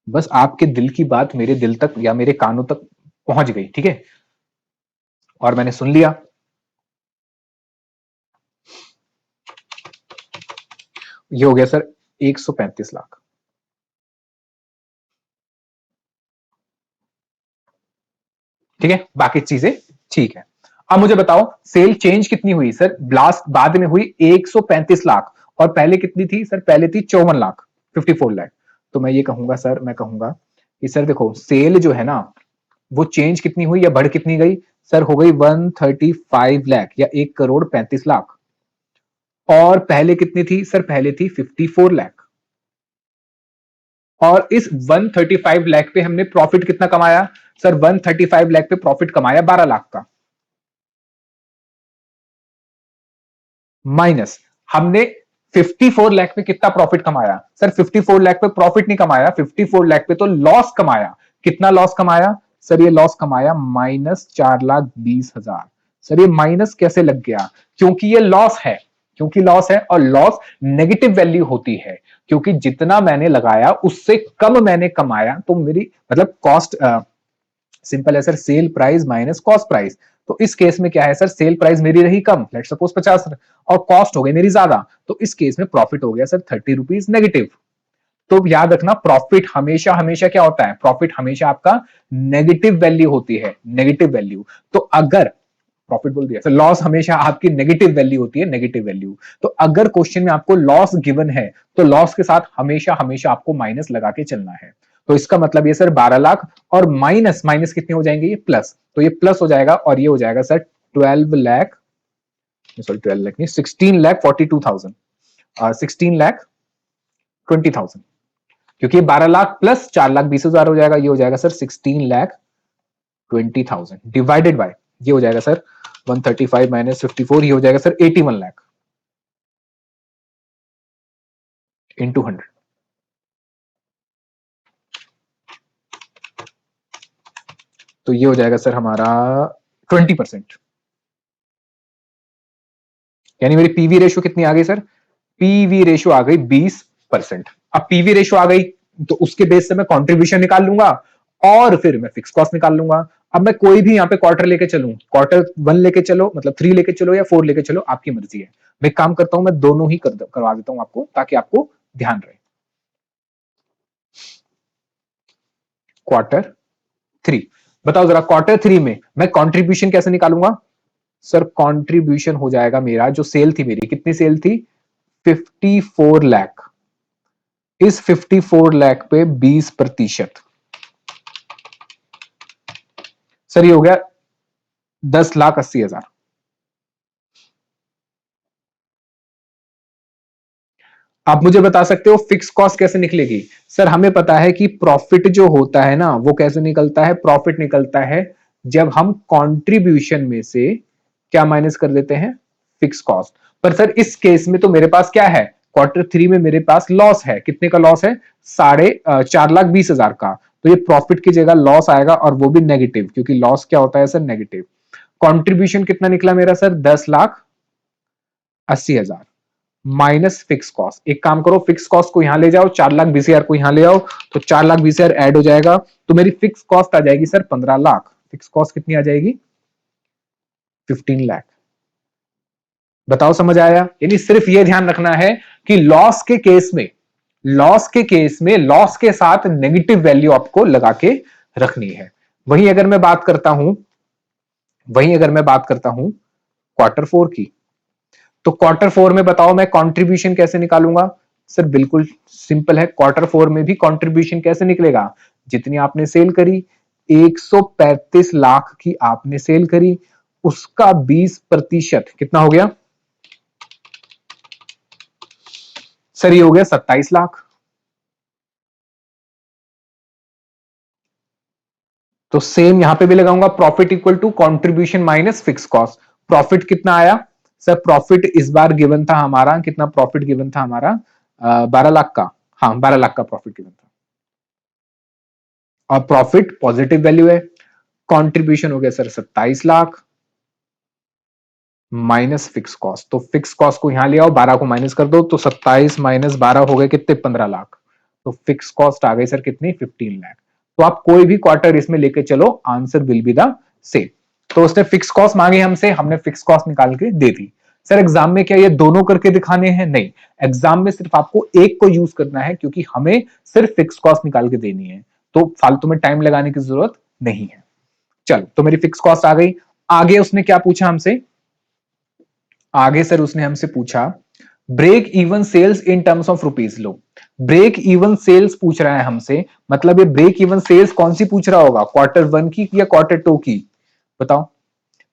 बस आपके दिल की बात मेरे दिल तक या मेरे कानों तक पहुंच गई, ठीक है, और मैंने सुन लिया। ये हो गया सर 135 लाख। ठीक है, बाकी चीजें ठीक है। अब मुझे बताओ सेल चेंज कितनी हुई सर, ब्लास्ट बाद में हुई 135 लाख, और पहले कितनी थी सर, पहले थी 54 लाख, 54 लाख। तो मैं ये कहूंगा सर, मैं कहूंगा कि सर देखो सेल जो है ना, वो चेंज कितनी हुई या बढ़ कितनी गई सर, हो गई 135 लाख या 1,35,00,000, और पहले कितनी थी सर, पहले थी 54 लाख, और इस 135 लाख पे हमने प्रॉफिट कितना कमाया सर, 135 लाख पे प्रॉफिट कमाया 12 लाख का, माइनस हमने 54 लाख पे कितना प्रॉफिट कमाया सर, 54 लाख पे प्रॉफिट नहीं कमाया, 54 लाख पे तो लॉस कमाया। कितना लॉस कमाया सर, ये लॉस कमाया -4,20,000। सर ये माइनस कैसे लग गया, क्योंकि ये लॉस है, क्योंकि लॉस है, और लॉस नेगेटिव वैल्यू होती है, क्योंकि जितना मैंने लगाया उससे कम मैंने कमाया, तो मेरी मतलब कॉस्ट, सिंपल है sir, sale price minus cost price. तो इस केस में क्या है सर, सेल प्राइस मेरी रही कम, लेट सपोज 50, और कॉस्ट हो गई मेरी ज्यादा, तो इस केस में प्रॉफिट हो गया सर 30 रुपीज नेगेटिव। तो याद रखना प्रॉफिट हमेशा हमेशा क्या होता है, प्रॉफिट हमेशा आपका नेगेटिव वैल्यू होती है, नेगेटिव वैल्यू। तो अगर प्रॉफिट बोल दिया, लॉस हमेशा आपकी नेगेटिव वैल्यू होती है, नेगेटिव वैल्यू। तो अगर क्वेश्चन में आपको लॉस गिवन है, तो लॉस के साथ हमेशा हमेशा आपको माइनस लगा के चलना है। तो इसका मतलब ये सर 12 लाख, और माइनस माइनस कितने हो जाएंगे, ये प्लस, तो ये प्लस हो जाएगा, और ये हो जाएगा सर 12 लाख, सॉरी 12 लाख नहीं, 16,42,000, 16,20,000, क्योंकि 12 लाख प्लस 4,20,000 हो जाएगा, ये हो जाएगा सर 16,20,000 डिवाइडेड बाय, ये हो जाएगा सर 135 माइनस 54, ये हो जाएगा सर 81 लाख इंटू 100। तो ये हो जाएगा सर हमारा 20%, यानी मेरी पीवी रेशियो कितनी आ गई सर, पीवी रेशियो आ गई 20%। अब पीवी रेशियो आ गई, तो उसके बेस से मैं कंट्रीब्यूशन निकाल लूंगा, और फिर मैं फिक्स कॉस्ट निकाल लूंगा। अब मैं कोई भी यहाँ पे क्वार्टर लेके चलूं, क्वार्टर 1 लेके चलो, मतलब 3 लेके चलो या 4 लेके चलो, आपकी मर्जी है। मैं काम करता हूं, मैं दोनों ही करवा देता हूं आपको, ताकि आपको ध्यान रहे। क्वार्टर 3, बताओ जरा क्वार्टर 3 में मैं कंट्रीब्यूशन कैसे निकालूंगा सर, कंट्रीब्यूशन हो जाएगा मेरा, जो सेल थी मेरी, कितनी सेल थी 54 लाख, इस 54 लाख पे 20%, सर ये हो गया 10,80,000। आप मुझे बता सकते हो फिक्स कॉस्ट कैसे निकलेगी सर, हमें पता है कि प्रॉफिट जो होता है ना, वो कैसे निकलता है, प्रॉफिट निकलता है जब हम कंट्रीब्यूशन में से क्या माइनस कर देते हैं, फिक्स कॉस्ट। पर सर इस केस में तो मेरे पास क्या है, क्वार्टर 3 में मेरे पास लॉस है, कितने का लॉस है, 4,20,000 का, तो ये प्रॉफिट की जगह लॉस आएगा, और वो भी नेगेटिव, क्योंकि लॉस क्या होता है सर, नेगेटिव। कंट्रीब्यूशन कितना निकला मेरा सर, 10,80,000 माइनस फिक्स कॉस्ट। एक काम करो, फिक्स कॉस्ट को यहां ले जाओ, 4,20,000 को यहां ले आओ, तो 4,20,000 ऐड हो जाएगा, तो मेरी फिक्स कॉस्ट आ जाएगी सर 15 लाख। फिक्स कॉस्ट कितनी आ जाएगी, 15 लाख। बताओ समझ आया? यानी सिर्फ ये ध्यान रखना है कि लॉस के केस में, लॉस के साथ नेगेटिव वैल्यू आपको लगा के रखनी है। वहीं अगर मैं बात करता हूं क्वार्टर फोर की, तो क्वार्टर फोर में बताओ मैं कंट्रीब्यूशन कैसे निकालूंगा? सर बिल्कुल सिंपल है, क्वार्टर फोर में भी कंट्रीब्यूशन कैसे निकलेगा? जितनी आपने सेल करी, 135 लाख की आपने सेल करी, उसका 20% कितना हो गया? सर ये हो गया 27 लाख। तो सेम यहां पे भी लगाऊंगा, profit equal to contribution minus fix cost. Profit कितना आया? सर प्रॉफिट इस बार गिवन था हमारा, कितना प्रॉफिट गिवन था हमारा? 12 लाख का। हाँ 12 लाख का प्रॉफिट गिवन था, और प्रॉफिट पॉजिटिव वैल्यू है। कंट्रीब्यूशन हो गया sir 27 lakh minus fix cost. तो फिक्स कॉस्ट को यहां ले आओ, 12 को माइनस कर दो, तो 27 माइनस 12 हो गए कितने? 15 लाख। तो फिक्स कॉस्ट आ गई सर कितनी? 15 लाख। तो आप कोई भी क्वार्टर इसमें लेके चलो, answer will be the same. तो उसने फिक्स कॉस्ट मांगी हमसे, हमने फिक्स कॉस्ट निकाल के दे दी। सर एग्जाम में क्या ये दोनों करके दिखाने हैं? नहीं, एग्जाम में सिर्फ आपको एक को यूज करना है, क्योंकि हमें सिर्फ फिक्स कॉस्ट निकाल के देनी है, तो फालतू में टाइम लगाने की जरूरत नहीं है। चलो, तो मेरी फिक्स कॉस्ट आ गई। आगे उसने क्या पूछा हमसे? आगे सर उसने हमसे पूछा break even sales in terms of rupees. लो, ब्रेक इवन सेल्स पूछ रहा है हमसे, मतलब ये ब्रेक इवन सेल्स कौन सी पूछ रहा होगा? क्वार्टर वन की या क्वार्टर टू की? बताओ।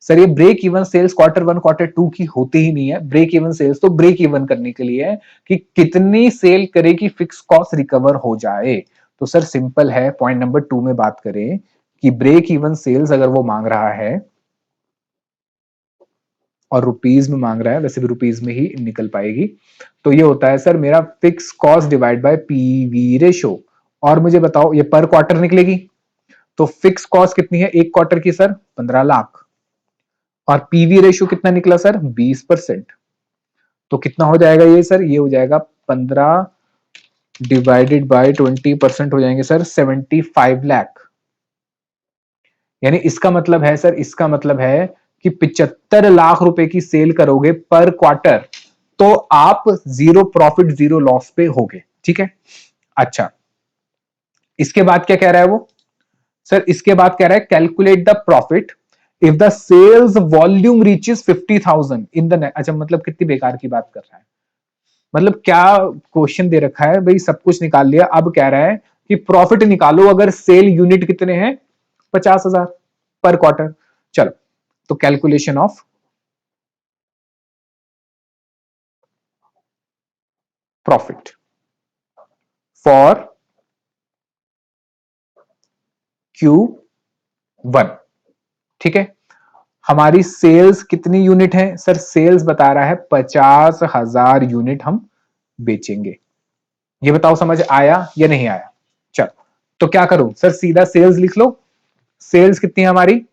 सर ये break even sales quarter one quarter two की होती ही नहीं है। ब्रेक इवन सेल्स तो ब्रेक इवन करने के लिए है कि कितनी सेल करे कि फिक्स कॉस्ट रिकवर हो जाए। तो सर सिंपल है, पॉइंट नंबर 2 में बात करें कि ब्रेक इवन सेल्स अगर वो मांग रहा है और रुपीज में मांग रहा है, वैसे भी रुपीज में ही निकल पाएगी, तो ये होता है सर मेरा fix cost divide by PV ratio. और मुझे बताओ ये पर क्वार्टर निकलेगी, तो फिक्स कॉस्ट कितनी है एक क्वार्टर की? सर 15 लाख। और पीवी रेशो कितना निकला सर? 20%। तो कितना हो जाएगा ये सर? ये हो जाएगा 15 डिवाइडेड बाय 20% हो जाएंगे सर 75 लाख। यानी इसका मतलब है सर, इसका मतलब है कि 75 लाख रुपए की सेल करोगे पर क्वार्टर, तो आप जीरो प्रॉफिट जीरो लॉस पे होगे। ठीक है, अच्छा इसके बाद क्या कह रहा है वो? सर इसके बाद कह रहा है calculate the profit if the sales volume reaches 50,000 in the. अच्छा मतलब कितनी बेकार की बात कर रहा है, मतलब क्या क्वेश्चन दे रखा है भाई, सब कुछ निकाल लिया, अब कह रहा है कि प्रॉफिट निकालो अगर सेल यूनिट कितने हैं? 50,000 पर क्वार्टर। चलो, तो calculation of profit for Q1। ठीक है, हमारी सेल्स कितनी यूनिट है? सर सेल्स बता रहा है 50,000 यूनिट हम बेचेंगे। ये बताओ समझ आया या नहीं आया? चलो, तो क्या करूं सर? सीधा सेल्स लिख लो। सेल्स कितनी है हमारी?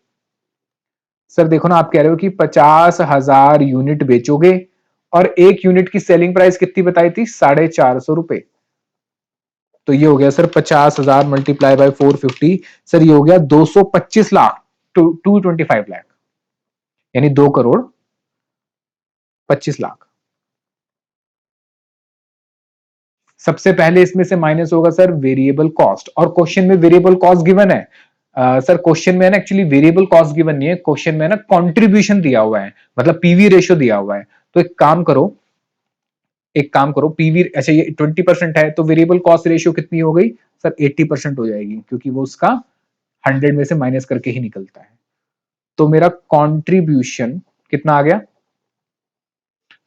सर देखो ना, आप कह रहे हो कि 50,000 यूनिट बेचोगे, और एक यूनिट की सेलिंग प्राइस कितनी बताई थी? 450 रुपए। तो ये हो गया सर 50,000 मल्टीप्लाई बाय 450, सर ये हो गया 225 लाख, 225 लाख, यानी 2,25,00,000। सबसे पहले इसमें से माइनस होगा सर वेरिएबल कॉस्ट, और क्वेश्चन में वेरिएबल कॉस्ट गिवन है। सर क्वेश्चन में है ना, एक्चुअली वेरिएबल कॉस्ट गिवन नहीं है, क्वेश्चन में है ना कंट्रीब्यूशन दिया हुआ है, मतलब पीवी रेशियो दिया हुआ है। तो एक काम करो पीवी, अच्छा ये 20% है, तो वेरिएबल कॉस्ट रेशियो कितनी हो गई सर? 80% हो जाएगी, क्योंकि वो उसका 100 में से माइनस करके ही निकलता है। तो मेरा कंट्रीब्यूशन कितना आ गया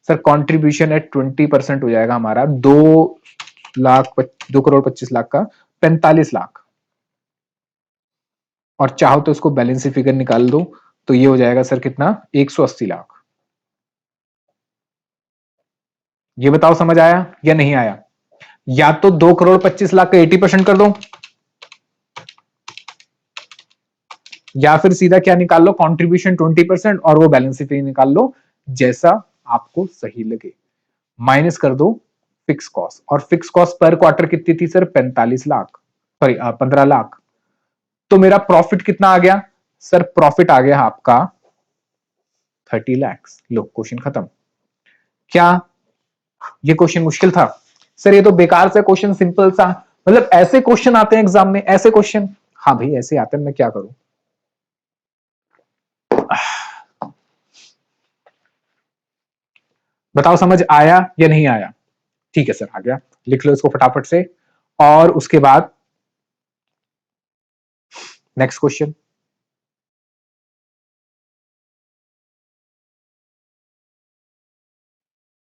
सर? कंट्रीब्यूशन एट 20% हो जाएगा हमारा 2,25,00,000 का 45 लाख। और चाहो तो इसको बैलेंस फिगर निकाल दो, तो ये हो जाएगा सर कितना? 180 लाख। ये बताओ समझ आया या नहीं आया? या तो 2,25,00,000 का 80% कर दो, या फिर सीधा क्या निकाल लो? कंट्रीब्यूशन 20% और वो बैलेंस फिगर निकाल लो, जैसा आपको सही लगे। माइनस कर दो फिक्स कॉस्ट, और फिक्स कॉस्ट पर क्वार्टर कितनी थी सर? 45 लाख, सॉरी 15 लाख। तो मेरा प्रॉफिट कितना आ गया सर? प्रॉफिट आ गया आपका 30 लाख। लो क्वेश्चन खत्म। क्या ये क्वेश्चन मुश्किल था? सर ये तो बेकार सा क्वेश्चन, सिंपल सा, मतलब ऐसे क्वेश्चन आते हैं एग्जाम में, ऐसे क्वेश्चन? हाँ भाई ऐसे आते हैं, मैं क्या करूं। बताओ समझ आया या नहीं आया? ठीक है सर आ गया, लिख लो इसको फटाफट से। और उसके बाद नेक्स्ट क्वेश्चन,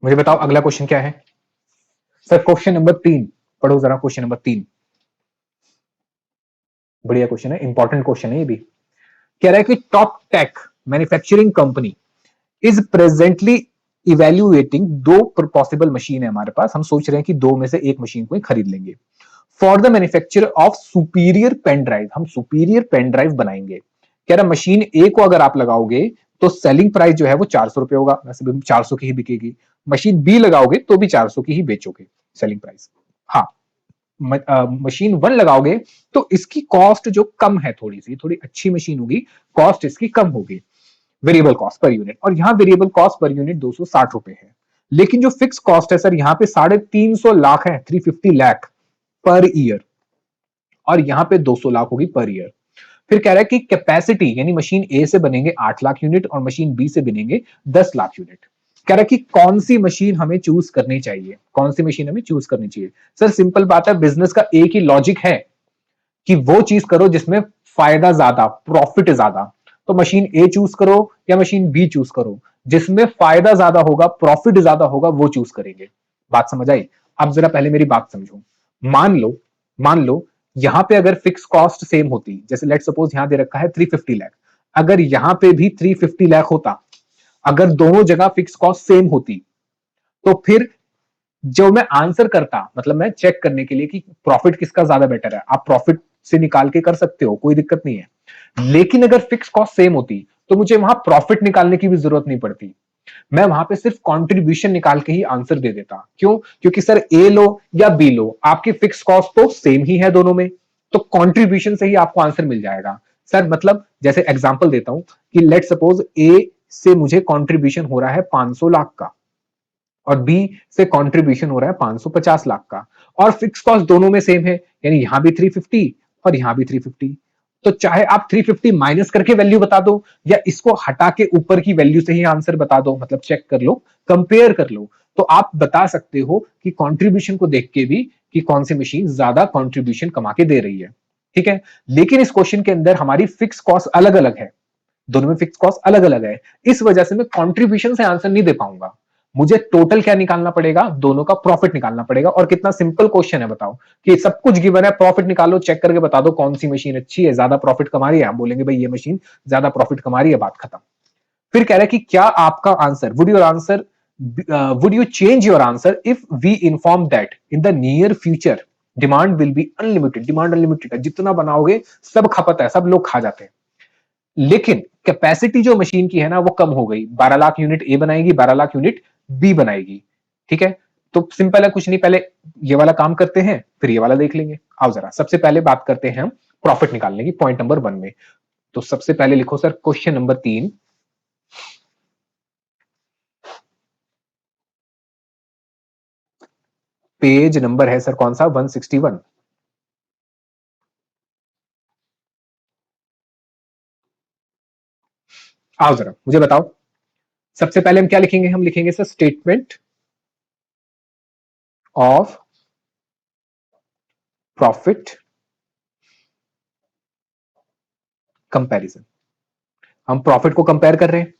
मुझे बताओ अगला क्वेश्चन क्या है। सर क्वेश्चन नंबर 3 पढ़ो जरा, क्वेश्चन नंबर 3 बढ़िया क्वेश्चन है, इंपॉर्टेंट क्वेश्चन है ये भी। कह रहा है कि top tech manufacturing company is presently evaluating, दो पॉसिबल मशीन है हमारे पास, हम सोच रहे हैं कि दो में से एक मशीन को ही खरीद लेंगे। For the manufacture of superior pen drive, हम सुपीरियर पेन ड्राइव बनाएंगे। कह रहा मशीन ए को अगर आप लगाओगे तो सेलिंग प्राइस जो है वो 400 रुपए होगा, वैसे भी 400 की ही बिकेगी। मशीन बी लगाओगे तो भी 400 की ही बेचोगे सेलिंग प्राइस। हाँ, मशीन वन लगाओगे तो इसकी कॉस्ट जो कम है, थोड़ी सी थोड़ी अच्छी मशीन होगी, कॉस्ट इसकी कम होगी, वेरिएबल कॉस्ट पर यूनिट। और यहां वेरिएबल कॉस्ट पर यूनिट 260 रुपए है। लेकिन जो फिक्स कॉस्ट है सर यहाँ पे 350 लाख है, 350 लाख पर ईयर, और यहां पे 200 लाख होगी पर ईयर। फिर कह रहा है कि कैपेसिटी यानी मशीन ए से बनेंगे 8 लाख यूनिट और मशीन बी से बनेंगे 10 लाख यूनिट। कह रहा है कि कौन सी मशीन हमें चूज करनी चाहिए, कौन सी मशीन हमें चूज करनी चाहिए। सर सिंपल बात है, बिजनेस का एक ही लॉजिक है कि वो चीज करो जिसमें फायदा ज्यादा, प्रॉफिट ज्यादा। तो मशीन ए चूज करो या मशीन बी चूज करो, जिसमें फायदा ज्यादा होगा, प्रॉफिट ज्यादा होगा, वो चूज करेंगे। बात समझ आई? अब जरा पहले मेरी बात समझो। मान लो यहां पे अगर फिक्स कॉस्ट सेम होती, जैसे लेट सपोज यहां दे रखा है 350 लाख, अगर यहां पे भी 350 लाख होता, अगर दोनों जगह फिक्स कॉस्ट सेम होती, तो फिर जो मैं आंसर करता, मतलब मैं चेक करने के लिए कि प्रॉफिट किसका ज्यादा बेटर है, आप प्रॉफिट से निकाल के कर सकते हो, कोई दिक्कत नहीं है। लेकिन अगर फिक्स कॉस्ट सेम होती तो मुझे वहां प्रॉफिट निकालने की भी जरूरत नहीं पड़ती, मैं वहां पे सिर्फ कंट्रीब्यूशन निकाल के ही आंसर दे देता। क्यों? क्योंकि सर ए लो या बी लो, आपकी फिक्स कॉस्ट तो सेम ही है दोनों में, तो कंट्रीब्यूशन से ही आपको आंसर मिल जाएगा। सर मतलब जैसे एग्जांपल देता हूं कि लेट सपोज ए से मुझे कंट्रीब्यूशन हो रहा है 500 लाख का, और बी से कंट्रीब्यूशन हो रहा है 550 लाख का, और फिक्स कॉस्ट दोनों में सेम है, यानी यहां भी 350 और यहां भी 350। तो चाहे आप 350 माइनस करके वैल्यू बता दो या इसको हटा के ऊपर की वैल्यू से ही आंसर बता दो, मतलब चेक कर लो, कंपेयर कर लो, तो आप बता सकते हो कि कंट्रीब्यूशन को देख के भी कि कौन सी मशीन ज्यादा कंट्रीब्यूशन कमा के दे रही है। ठीक है, लेकिन इस क्वेश्चन के अंदर हमारी फिक्स कॉस्ट अलग अलग है, दोनों में फिक्स कॉस्ट अलग अलग है, इस वजह से मैं कंट्रीब्यूशन से आंसर नहीं दे पाऊंगा। मुझे टोटल क्या निकालना पड़ेगा, दोनों का प्रॉफिट निकालना पड़ेगा। और कितना सिंपल क्वेश्चन है बताओ, कि सब कुछ गिवन है, प्रॉफिट निकालो, चेक करके बता दो कौन सी मशीन अच्छी है, ज्यादा प्रॉफिट कमा रही है, हम बोलेंगे भाई ये मशीन ज्यादा प्रॉफिट कमा रही है, बात खत्म। फिर कह रहा है कि क्या आपका answer, would you change your answer if we inform that in the near future demand will be unlimited. Demand unlimited है, जितना बनाओगे सब खपत है, सब लोग खा जाते हैं, लेकिन कैपेसिटी जो मशीन की है ना वो कम हो गई, 12 लाख यूनिट ए बनाएगी, 12 लाख यूनिट बी बनाएगी। ठीक है, तो सिंपल है, कुछ नहीं, पहले ये वाला काम करते हैं फिर ये वाला देख लेंगे। आओ जरा सबसे पहले बात करते हैं हम प्रॉफिट निकालने की, पॉइंट नंबर 1 में। तो सबसे पहले लिखो sir question number 3, page number है सर कौन सा, 161। आओ जरा मुझे बताओ, सबसे पहले हम क्या लिखेंगे, हम लिखेंगे sir statement of profit comparison. हम प्रॉफिट को कंपेयर कर रहे हैं,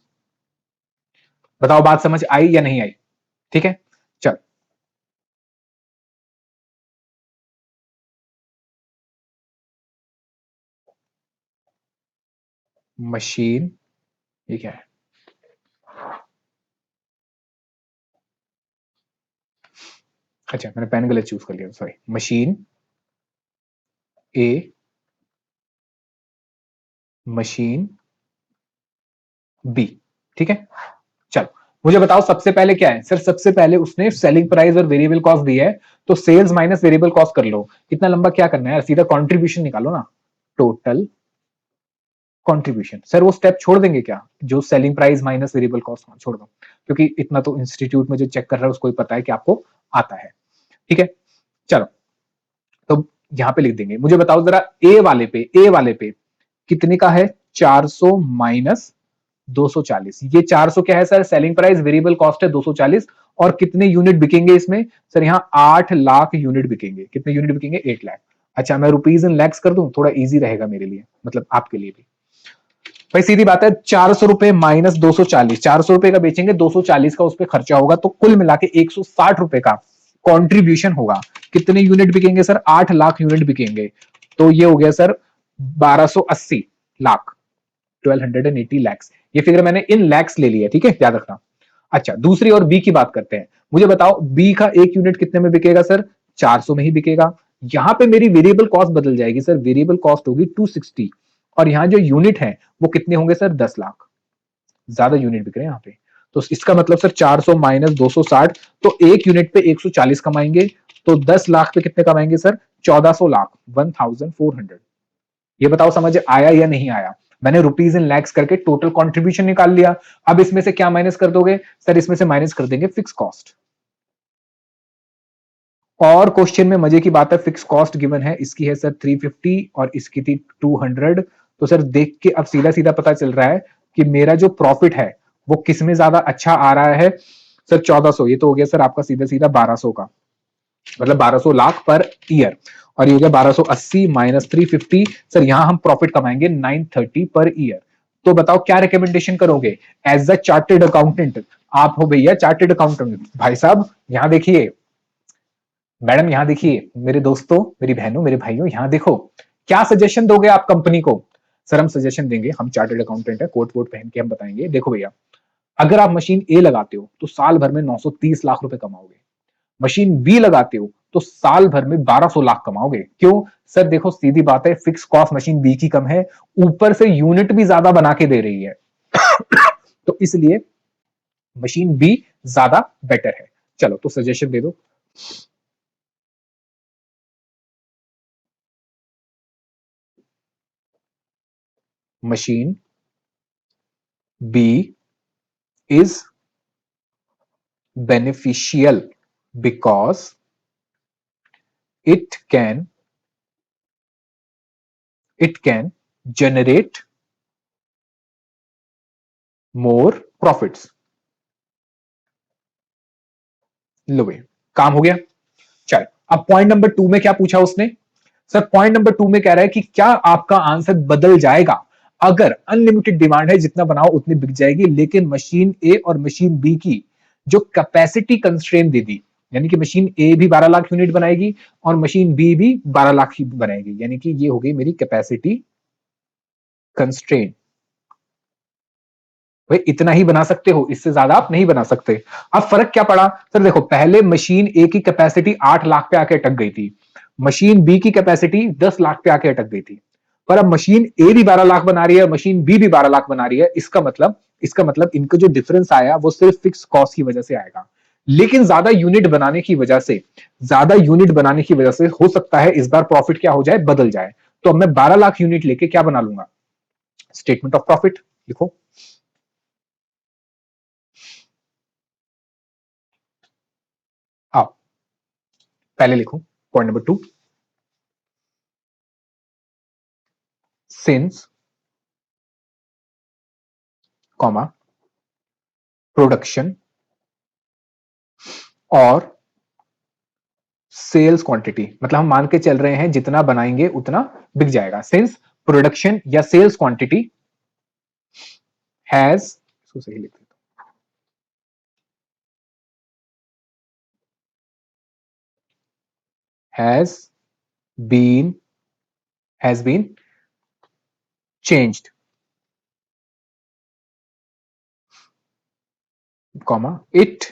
बताओ बात समझ आई या नहीं आई? ठीक है, चल मशीन, ये क्या है, अच्छा मैंने पेन गलत चूज कर लिया, sorry. Machine A, machine B, ठीक है। चलो मुझे बताओ सबसे पहले क्या है सर, सबसे पहले उसने सेलिंग प्राइस और वेरिएबल कॉस्ट दी है, तो सेल्स माइनस वेरिएबल कॉस्ट कर लो। इतना लंबा क्या करना है, सीधा कंट्रीब्यूशन निकालो ना, टोटल कंट्रीब्यूशन। सर वो स्टेप छोड़ देंगे क्या, जो selling price minus variable cost, छोड़ दो। क्योंकि इतना तो इंस्टीट्यूट में जो चेक कर रहा है उसको ही पता है कि आपको आता है। ठीक है, चलो तो यहां पे लिख देंगे। मुझे बताओ जरा ए वाले पे कितने का है? 400 माइनस 240। ये 400 क्या है sir? Selling price, variable cost है 240। और कितने यूनिट बिकेंगे इसमें? सर यहाँ 8 लाख यूनिट बिकेंगे। कितने यूनिट बिकेंगे? 8 लाख। अच्छा, मैं रुपीज इन लैक्स कर दूं, थोड़ा इजी रहेगा मेरे लिए, मतलब आपके लिए भी। भाई सीधी बात है, 400 रुपए माइनस 240, 400 रुपए का बेचेंगे, 240 का उस पर खर्चा होगा, तो कुल मिला के 160 रुपए का कॉन्ट्रीब्यूशन होगा। कितने यूनिट बिकेंगे सर? 8 लाख यूनिट बिकेंगे। तो ये हो गया सर 1280 लाख, 1280 लैक्स। ये फिगर मैंने इन लैक्स ले लिया, ठीक है, याद रखना। अच्छा, दूसरी और बी की बात करते हैं। मुझे बताओ बी का एक यूनिट कितने में बिकेगा सर? 400 में ही बिकेगा। यहां पे मेरी वेरिएबल कॉस्ट बदल जाएगी सर, वेरिएबल कॉस्ट होगी 260। और यहां जो यूनिट है वो कितने होंगे सर? 10 लाख। ज्यादा यूनिट बिक रहे हैं यहाँ पे। तो इसका मतलब सर 400 माइनस 260, तो एक यूनिट पे 140 कमाएंगे। तो 10 लाख पे कितने कमाएंगे सर? 1400 लाख, 1400। ये बताओ समझ आया या नहीं आया? मैंने रुपीज इन लैक्स करके टोटल कंट्रीब्यूशन निकाल लिया। अब इसमें से क्या माइनस कर दोगे सर? इसमें से माइनस कर देंगे फिक्स कॉस्ट। और क्वेश्चन में मजे की बात है, फिक्स कॉस्ट गिवन है, इसकी है सर 350 और इसकी थी 200। तो सर देख के अब सीधा सीधा पता चल रहा है कि मेरा जो प्रॉफिट है वो किसमें ज्यादा अच्छा आ रहा है सर? 1400। ये तो हो गया सर आपका सीधा सीधा 1200 का, मतलब 1200 लाख पर ईयर। और ये हो गया 1280 माइनस 350। सर यहां हम प्रॉफिट कमाएंगे 930 पर ईयर। तो बताओ क्या रिकमेंडेशन करोगे एज अ चार्टेड अकाउंटेंट? आप हो भैया चार्टेड अकाउंटेंट, भाई साहब यहां देखिए, मैडम यहां देखिए, मेरे दोस्तों, मेरी बहनों, मेरे भाइयों, यहां देखो, क्या सजेशन दोगे आप कंपनी को? सर हम सजेशन देंगे, हम चार्टेड अकाउंटेंट है, कोट वोट पहन के हम बताएंगे, देखो भैया, अगर आप मशीन ए लगाते हो तो साल भर में 930 लाख रुपए कमाओगे। मशीन बी लगाते हो तो साल भर में 1200 लाख कमाओगे। क्यों? सर देखो सीधी बात है, फिक्स कॉस्ट मशीन बी की कम है, ऊपर से यूनिट भी ज्यादा बना के दे रही है। तो इसलिए मशीन बी ज्यादा बेटर है। चलो तो सजेशन दे दो। Machine B is beneficial because it can generate more profits। लो भाई, काम हो गया। चल अब पॉइंट नंबर 2 में क्या पूछा उसने? सर पॉइंट नंबर 2 में कह रहा है कि क्या आपका आंसर बदल जाएगा अगर अनलिमिटेड डिमांड है, जितना बनाओ उतनी बिक जाएगी, लेकिन मशीन ए और मशीन बी की जो कैपेसिटी कंस्ट्रेंट दे दी, यानी कि मशीन ए भी 12 लाख यूनिट बनाएगी और मशीन बी भी 12 लाख ही बनाएगी, यानी कि ये हो गई मेरी कैपेसिटी कंस्ट्रेंट। भाई इतना ही बना सकते हो, इससे ज्यादा आप नहीं बना सकते। अब फर्क क्या पड़ा सर? देखो पहले मशीन ए की कैपेसिटी 8 लाख पे आके अटक गई थी, मशीन बी की कैपेसिटी 10 लाख पे आके अटक गई थी। पर अब मशीन ए भी 12 लाख बना रही है, मशीन बी भी 12 लाख बना रही है। इसका मतलब इनका जो डिफरेंस आया वो सिर्फ फिक्स कॉस्ट की वजह से आएगा। लेकिन ज्यादा यूनिट बनाने की वजह से हो सकता है इस बार प्रॉफिट क्या हो जाए, बदल जाए। तो अब मैं 12 लाख यूनिट लेके क्या बना लूंगा? स्टेटमेंट ऑफ प्रॉफिट लिखो। आओ पहले लिखो point number 2, since comma production और सेल्स क्वांटिटी, मतलब हम मान के चल रहे हैं जितना बनाएंगे उतना बिक जाएगा। सिंस प्रोडक्शन या सेल्स क्वांटिटी हैज, इसको सही लिख देता हूं, been has been changed comma it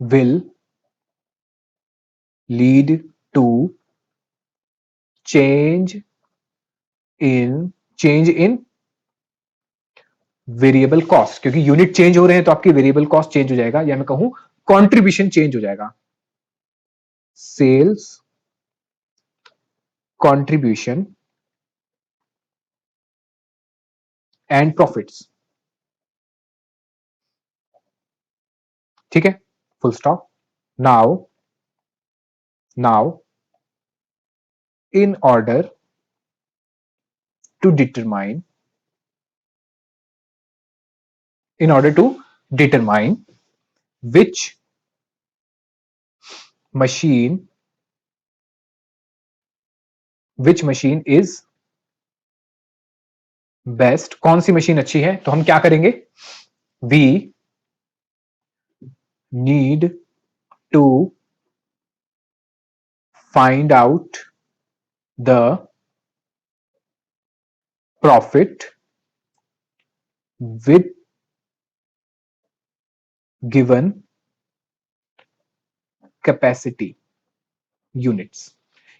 will lead to change change in variable cost, क्योंकि यूनिट चेंज हो रहे हैं तो आपकी वेरिएबल कॉस्ट चेंज हो जाएगा, या मैं कहूं कंट्रीब्यूशन चेंज हो जाएगा। Sales contribution and profits. ठीक है, full stop. Now in order to determine in order to determine which machine is best, कौन सी मशीन अच्छी है, तो हम क्या करेंगे, we need to find out the profit with given capacity units.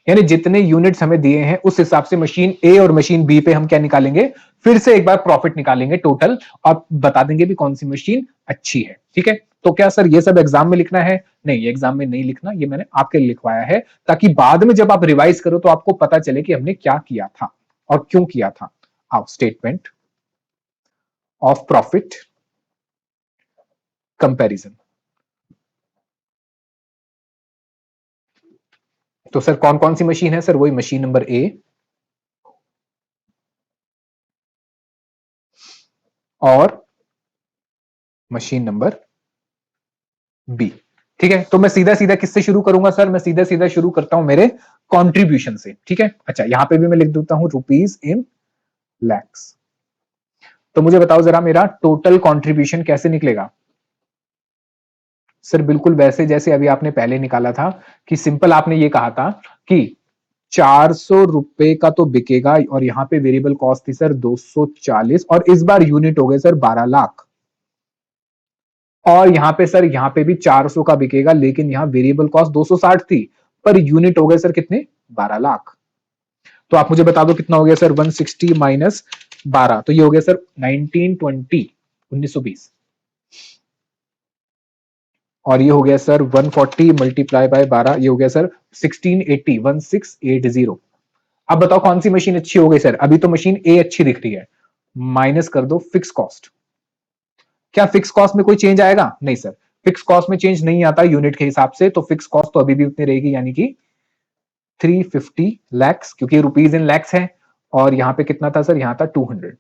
यानी जितने यूनिट्स हमें दिए हैं उस हिसाब से मशीन ए और मशीन बी पे हम क्या निकालेंगे, फिर से एक बार प्रॉफिट निकालेंगे टोटल, और बता देंगे भी कौन सी मशीन अच्छी है। ठीक है, तो क्या सर ये सब एग्जाम में लिखना है? नहीं, एग्जाम में नहीं लिखना, ये मैंने आपके लिए लिखवाया है ताकि बाद में जब आप रिवाइज करो तो आपको पता चले कि हमने क्या किया था और क्यों किया था। आओ, स्टेटमेंट ऑफ प्रॉफिट कंपैरिजन। तो सर कौन कौन सी मशीन है? सर वही मशीन नंबर ए और मशीन नंबर बी। ठीक है, तो मैं सीधा सीधा किससे शुरू करूंगा सर? मैं सीधा सीधा शुरू करता हूं मेरे कंट्रीब्यूशन से। ठीक है, अच्छा यहां पे भी मैं लिख देता हूं रुपीज इन लैक्स। तो मुझे बताओ जरा मेरा टोटल कंट्रीब्यूशन कैसे निकलेगा? सर बिल्कुल वैसे जैसे अभी आपने पहले निकाला था कि सिंपल आपने ये कहा था कि 400 रुपए का तो बिकेगा, और यहां पे वेरिएबल कॉस्ट थी सर 240, और इस बार यूनिट हो गए सर 12 लाख। और यहां पे सर यहां पे भी 400 का बिकेगा, लेकिन यहां वेरिएबल कॉस्ट 260 थी, पर यूनिट हो गए सर कितने? 12 लाख। तो आप मुझे बता दो कितना हो गया सर? 160 माइनस 12, तो ये हो गया सर 1920 और ये हो गया सर 140 मल्टीप्लाई बाय 12, ये हो गया सर 1680। अब बताओ कौन सी मशीन अच्छी हो गई सर? अभी तो मशीन ए अच्छी दिख रही है, माइनस कर दो फिक्स कॉस्ट। क्या फिक्स कॉस्ट में कोई चेंज आएगा? नहीं सर, फिक्स कॉस्ट में चेंज नहीं आता यूनिट के हिसाब से, तो फिक्स कॉस्ट तो अभी भी उतनी रहेगी, यानी कि 350 लैक्स, क्योंकि रुपीज इन लैक्स है। और यहां पे कितना था सर? यहां था 200।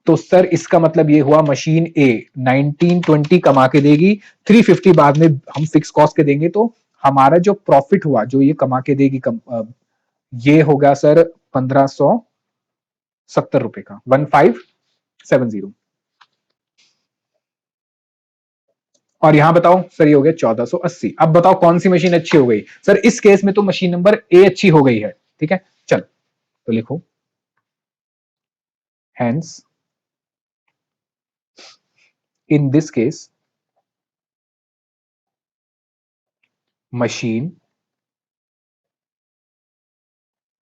तो सर इसका मतलब ये हुआ मशीन ए 1920 कमा के देगी, 350 बाद में हम फिक्स कॉस्ट के देंगे, तो हमारा जो प्रॉफिट हुआ जो ये कमा के देगी ये होगा सर 1570 रुपए का, 1570। और यहां बताओ सर ये हो गया 1480। अब बताओ कौन सी मशीन अच्छी हो गई सर? इस केस में तो मशीन नंबर ए अच्छी हो गई है। ठीक है, चल तो लिखो hence in this case machine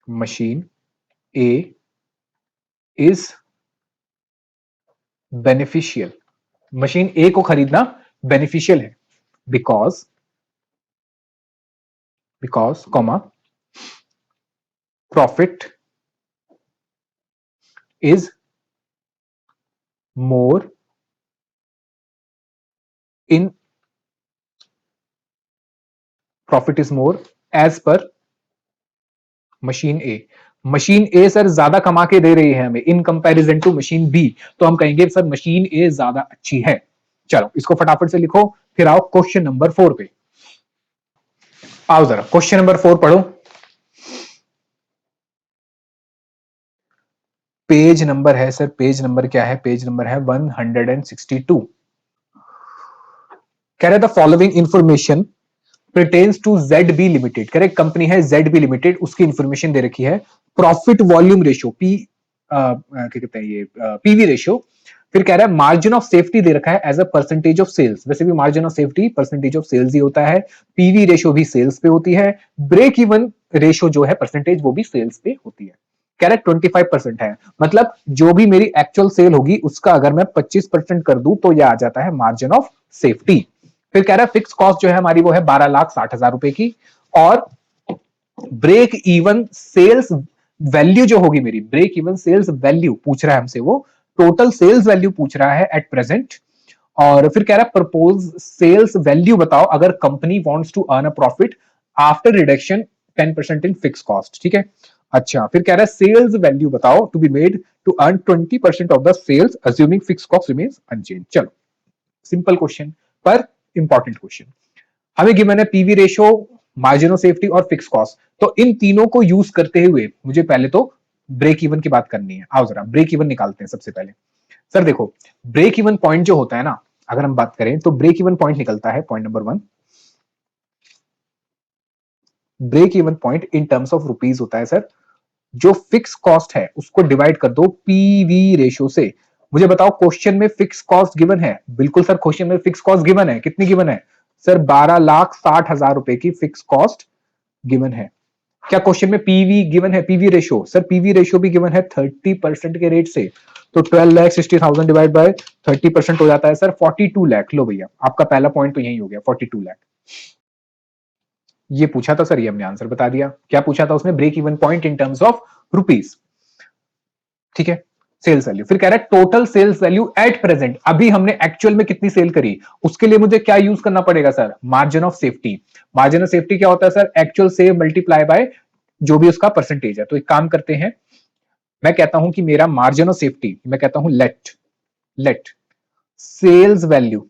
machine A is beneficial. Machine A को खरीदना बेनिफिशियल है, because comma profit is more in profit is more as per machine A. Machine A sir ज्यादा कमा के दे रही है हमें in comparison to machine B, तो हम कहेंगे सर मशीन ए ज्यादा अच्छी है। चलो इसको फटाफट से लिखो, फिर आओ क्वेश्चन नंबर 4 पे। आओ जरा क्वेश्चन नंबर 4 पढ़ो। पेज नंबर है सर, पेज नंबर क्या है? पेज नंबर है 162। कह रहे the following information pertains to ZB limited. Correct, company है ZB लिमिटेड, उसकी इंफॉर्मेशन दे रखी है। प्रॉफिट वॉल्यूम रेशियो क्या कहते हैं ये, पीवी रेशियो। फिर कह रहा है मार्जिन ऑफ सेफ्टी दे रखा है as a percentage of sales. वैसे भी margin of safety percentage of sales ही होता है, पीवी रेशियो भी सेल्स पे होती है, ब्रेक इवन रेशियो जो है परसेंटेज वो भी सेल्स पे होती है। कह रहा है 25% है, मतलब जो भी मेरी एक्चुअल सेल होगी उसका अगर मैं 25% कर दूं तो यह आ जाता है मार्जिन ऑफ सेफ्टी। फिर कह रहा है फिक्स कॉस्ट जो है हमारी वो है 12,60,000 रुपए की, और ब्रेक इवन सेल्स वैल्यू जो होगी मेरी, ब्रेक इवन सेल्स वैल्यू पूछ रहा है हमसे, वो टोटल सेल्स वैल्यू पूछ रहा है एट प्रेजेंट, और फिर कह रहा है प्रपोज सेल्स वैल्यू बताओ अगर company wants to earn a profit after reduction 10% in fix cost, ठीक है। अच्छा, फिर कह रहा है सेल्स वैल्यू बताओ to be made to earn 20% of the sales assuming fix cost remains unchange. चलो, सिंपल क्वेश्चन पर इंपॉर्टेंट क्वेश्चन। हमें गिवन है PV ratio, margin of safety और फिक्स कॉस्ट। तो इन तीनों को यूज करते हुए मुझे पहले तो ब्रेक इवन की बात करनी है। आओ जरा ब्रेक इवन निकालते हैं सबसे पहले। सर देखो, ब्रेक इवन पॉइंट जो होता है ना, अगर हम बात करें तो ब्रेक इवन पॉइंट निकलता है, point number 1, break even point in terms of rupees होता है सर, जो फिक्स कॉस्ट है उसको डिवाइड कर दो पीवी रेशो से। मुझे बताओ क्वेश्चन में फिक्स कॉस्ट गिवन है? बिल्कुल सर, क्वेश्चन में फिक्स कॉस्ट गिवन है। कितनी गिवन है सर? 12,60,000 रुपए की फिक्स कॉस्ट गिवन है। क्या क्वेश्चन में पीवी गिवन है? PV ratio sir, PV ratio भी गिवन है 30% के रेट से। तो 12,60,000 डिवाइड बाय 30% हो जाता है सर 42 लाख। लो भैया, आपका पहला पॉइंट तो यही हो गया, 42 लाख। ये पूछा था सर, ये हमने आंसर बता दिया। क्या पूछा था उसने? Break even point in terms of rupees, ठीक है। सेल्स वैल्यू, फिर कह रहा है total sales value at present. अभी हमने एक्चुअल में कितनी सेल करी, उसके लिए मुझे क्या यूज करना पड़ेगा sir? Margin of safety. Margin of safety क्या होता है सर? एक्चुअल से मल्टीप्लाई बाय जो भी उसका परसेंटेज है। तो एक काम करते हैं, मैं कहता हूं कि मेरा मार्जिन ऑफ सेफ्टी, मैं कहता हूं let let sales value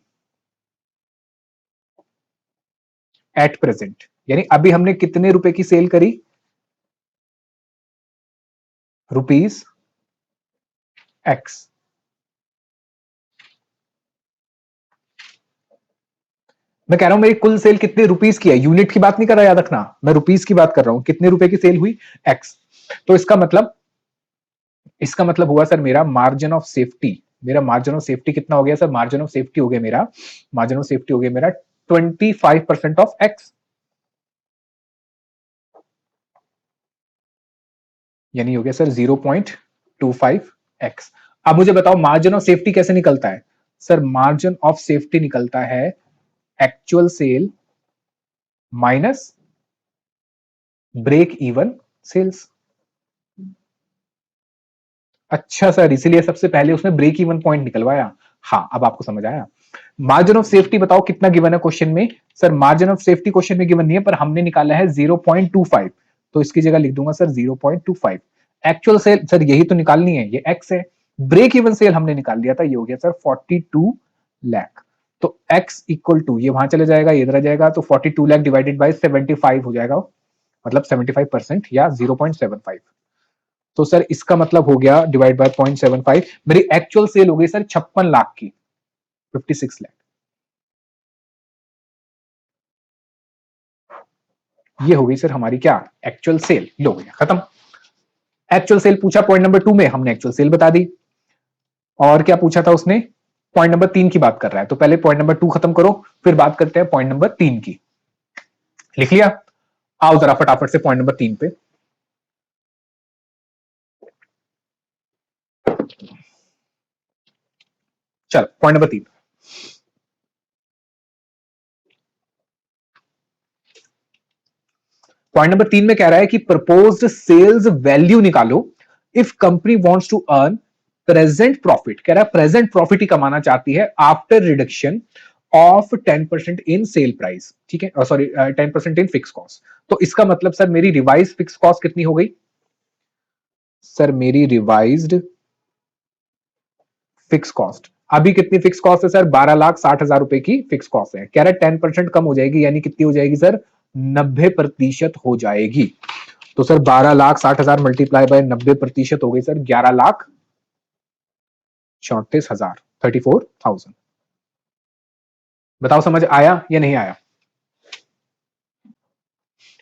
at present, यानी अभी हमने कितने रुपए की सेल करी? Rupees X. मैं कह रहा हूं मेरी कुल सेल कितने रुपीस की है, यूनिट की बात नहीं कर रहा, याद रखना, मैं रुपीस की बात कर रहा हूं। कितने रुपए की सेल हुई? एक्स। तो इसका मतलब हुआ सर मेरा मार्जिन ऑफ सेफ्टी, मेरा मार्जिन ऑफ सेफ्टी कितना हो गया सर? मार्जिन ऑफ सेफ्टी हो गया मेरा, मार्जिन ऑफ सेफ्टी हो गया मेरा 25% ऑफ एक्स, यानी हो गया सर 0.25 एक्स। अब मुझे बताओ मार्जिन ऑफ सेफ्टी कैसे निकलता है? सर मार्जिन ऑफ सेफ्टी निकलता है actual sale minus break even sales. अच्छा सर, इसीलिए सबसे पहले उसने ब्रेक इवन पॉइंट निकलवाया। हाँ, अब आपको समझ आया। मार्जिन ऑफ सेफ्टी बताओ कितना गिवन है क्वेश्चन में? Sir margin of safety question में गिवन नहीं है, पर हमने निकाला है 0.25, तो इसकी जगह लिख दूंगा सर 0.25। एक्चुअल सेल सर यही तो निकालनी है, ये एक्स है। ब्रेक इवन सेल हमने निकाल लिया था, ये हो गया सर 42 लाख। तो एक्स इक्वल टू, ये वहां चले जाएगा, ये इधर आ जाएगा, तो 42 लाख डिवाइडेड बाय 75 हो जाएगा, मतलब 75% या 0.75। तो सर इसका मतलब हो गया डिवाइड बाय 0.75, मेरी एक्चुअल सेल हो गई सर 56 लाख की, 56 लाख। ये हो गई सर हमारी क्या? Actual sale. लो गया, खत्म। एक्चुअल सेल पूछा पॉइंट नंबर 2 में, हमने एक्चुअल सेल बता दी। और क्या पूछा था उसने? पॉइंट नंबर 3 की बात कर रहा है, तो पहले पॉइंट नंबर 2 खत्म करो, फिर बात करते हैं पॉइंट नंबर 3 की। लिख लिया? आओ जरा फटाफट से पॉइंट नंबर 3 पे। चल पॉइंट नंबर 3, पॉइंट नंबर 3 में कह रहा है कि प्रपोज्ड सेल्स वैल्यू निकालो if company wants to earn present profit. कह रहा है प्रेजेंट प्रॉफिट ही कमाना चाहती है after reduction of 10% in sale price, ठीक है, सॉरी 10% इन फिक्स कॉस्ट। तो इसका मतलब सर मेरी रिवाइज फिक्स कॉस्ट कितनी हो गई? सर मेरी रिवाइज्ड फिक्स कॉस्ट अभी कितनी फिक्स कॉस्ट है सर? 12,60,000 रुपए की फिक्स कॉस्ट है। कह रहा है 10% कम हो जाएगी, यानी कितनी हो जाएगी सर? 90% हो जाएगी। तो सर 12,60,000 मल्टीप्लाई बाय 90% हो गई सर 11,34,000, 34,000। बताओ समझ आया या नहीं आया?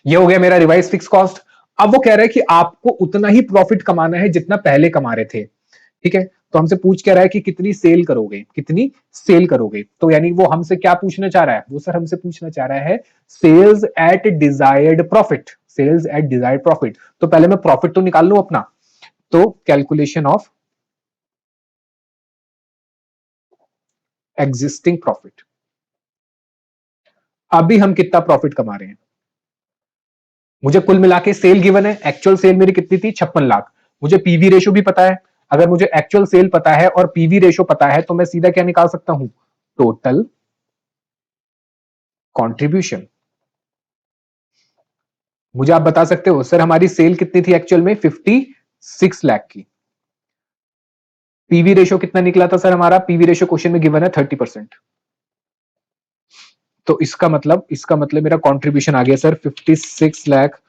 ये हो गया मेरा रिवाइज फिक्स कॉस्ट। अब वो कह रहा है कि आपको उतना ही प्रॉफिट कमाना है जितना पहले कमा रहे थे, ठीक है। तो हमसे पूछ क्या रहा है कि कितनी सेल करोगे, कितनी सेल करोगे? तो यानी वो हमसे क्या पूछना चाह रहा है? वो सर हमसे पूछना चाह रहा है sales at desired profit, sales at desired profit. तो पहले मैं प्रॉफिट तो निकाल लू अपना, तो कैलकुलेशन ऑफ एग्जिस्टिंग प्रॉफिट। अभी हम कितना प्रॉफिट कमा रहे हैं? मुझे कुल मिला के सेल गिवन है, एक्चुअल सेल मेरी कितनी थी? 56 लाख। मुझे पीवी रेशो भी पता है। अगर मुझे एक्चुअल सेल पता है और पीवी रेशो पता है, तो मैं सीधा क्या निकाल सकता हूं? Total contribution. मुझे आप बता सकते हो सर हमारी सेल कितनी थी एक्चुअल में? 56 लाख की। पीवी रेशियो कितना निकला था सर हमारा? पीवी रेशियो क्वेश्चन में गिवन है 30%। तो इसका मतलब मेरा कंट्रीब्यूशन आ गया सर 56 लाख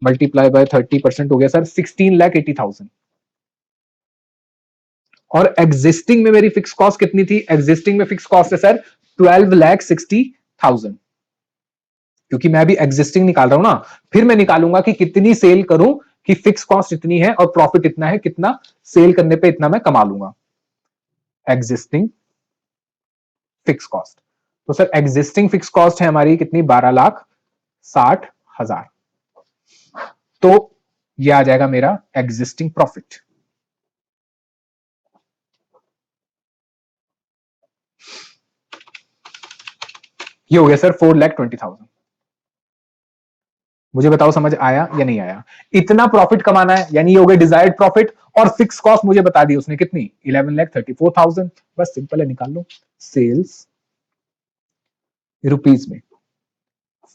मल्टीप्लाई बाय 30% हो गया सर 16,80,000। और एग्जिस्टिंग में मेरी फिक्स कॉस्ट कितनी थी? एग्जिस्टिंग में फिक्स कॉस्ट है सर 12,60,000। क्योंकि मैं अभी एग्जिस्टिंग निकाल रहा हूं ना, फिर मैं निकालूंगा कि कितनी सेल करूं कि फिक्स कॉस्ट इतनी है और प्रॉफिट इतना है, कितना सेल करने पे इतना मैं कमा लूंगा। एग्जिस्टिंग फिक्स कॉस्ट, तो सर एग्जिस्टिंग फिक्स कॉस्ट है हमारी कितनी? 12,60,000। तो यह आ जाएगा मेरा एग्जिस्टिंग प्रॉफिट। ये हो गया सर 4,20,000। मुझे बताओ समझ आया या नहीं आया? इतना प्रॉफिट कमाना है, यानी ये हो गया डिजायर्ड प्रॉफिट, और फिक्स कॉस्ट मुझे बता दी उसने कितनी? 11,34,000। बस सिंपल है, निकाल लो। सेल्स रुपीज में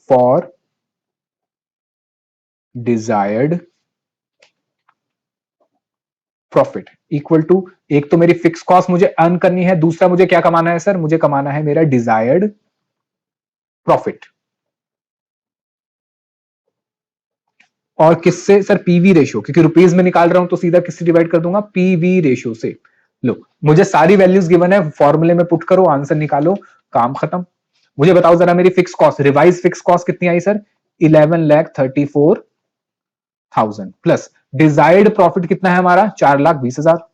for desired profit equal to, एक तो मेरी फिक्स कॉस्ट मुझे अर्न करनी है, दूसरा मुझे क्या कमाना है सर? मुझे कमाना है मेरा डिजायर्ड प्रॉफिट। और किससे सर? पीवी रेशियो, क्योंकि रुपीज में निकाल रहा हूं तो सीधा किससे डिवाइड कर दूंगा? पीवी रेशियो से। लो, मुझे सारी वैल्यूज गिवन है, फॉर्मूले में पुट करो, आंसर निकालो, काम खत्म। मुझे बताओ जरा मेरी fix cost, revise fix cost कितनी आई सर? 11,34,000 प्लस डिजायर्ड प्रॉफिट कितना है हमारा? 4,20,000।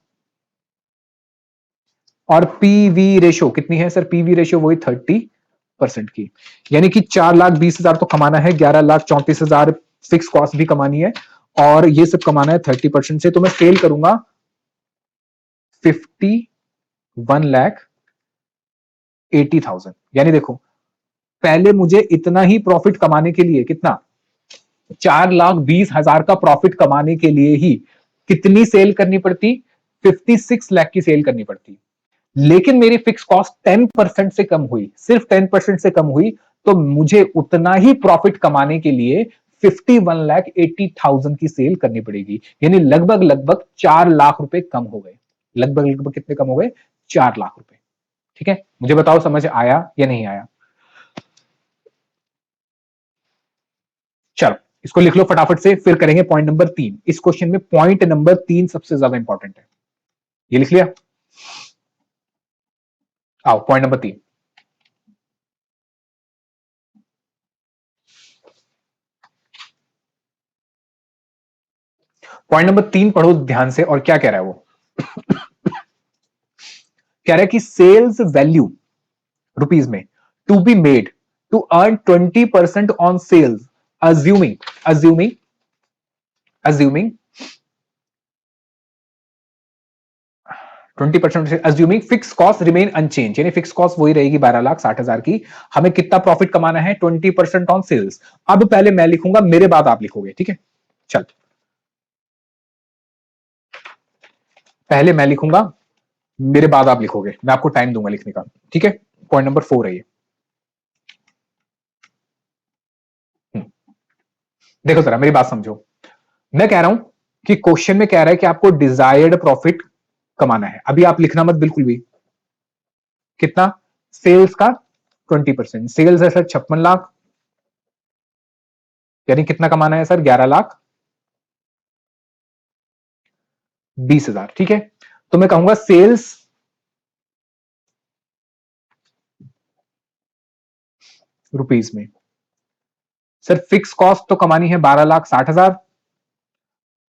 और पीवी रेशियो कितनी है सर? पीवी रेशियो वही 30% की, यानी कि 4,20,000 तो कमाना है, 11,34,000 फिक्स कॉस्ट भी कमानी है, और ये सब कमाना है 30% से। तो मैं सेल करूंगा 51,80,000। यानी देखो, पहले मुझे इतना ही प्रॉफिट कमाने के लिए कितना? 4,20,000 का प्रॉफिट कमाने के लिए ही कितनी सेल करनी पड़ती? 56 लाख की सेल करनी पड़ती। लेकिन मेरी फिक्स कॉस्ट 10% से कम हुई, सिर्फ 10% से कम हुई, तो मुझे उतना ही प्रॉफिट कमाने के लिए 51,80,000 की सेल करनी पड़ेगी। यानी लगभग लगभग 4 लाख रुपए कम हो गए। लगभग लगभग कितने कम हो गए? 4 लाख रुपए। ठीक है, मुझे बताओ समझ आया या नहीं आया? चलो इसको लिख लो फटाफट से, फिर करेंगे पॉइंट नंबर 3। इस क्वेश्चन में पॉइंट नंबर 3 सबसे ज्यादा इंपॉर्टेंट है। ये लिख लिया? आओ पॉइंट नंबर 3। पॉइंट नंबर 3 पढ़ो ध्यान से, और क्या कह रहा है वो? कह रहा है कि सेल्स वैल्यू रुपीज में to be made to earn 20% on sales, assuming assuming assuming 20% से assuming fix cost remain unchange, यानी फिक्स कॉस्ट वही रहेगी 12,60,000 की। हमें कितना प्रॉफिट कमाना है? 20% ऑन सेल्स। अब पहले मैं लिखूंगा, मेरे बाद आप लिखोगे, ठीक है? चल, पहले मैं लिखूंगा, मेरे बाद आप लिखोगे, मैं आपको टाइम दूंगा लिखने का, ठीक है? पॉइंट नंबर 4 है ये। देखो जरा मेरी बात समझो। मैं कह रहा हूं कि क्वेश्चन में कह रहा है कि आपको डिजायर्ड प्रॉफिट कमाना है। अभी आप लिखना मत बिल्कुल भी। कितना? सेल्स का 20%। सेल्स है सर 56 लाख, यानी कितना कमाना है सर? 11,20,000। ठीक है, तो मैं कहूंगा सेल्स रुपीज में। सर फिक्स कॉस्ट तो कमानी है 12,60,000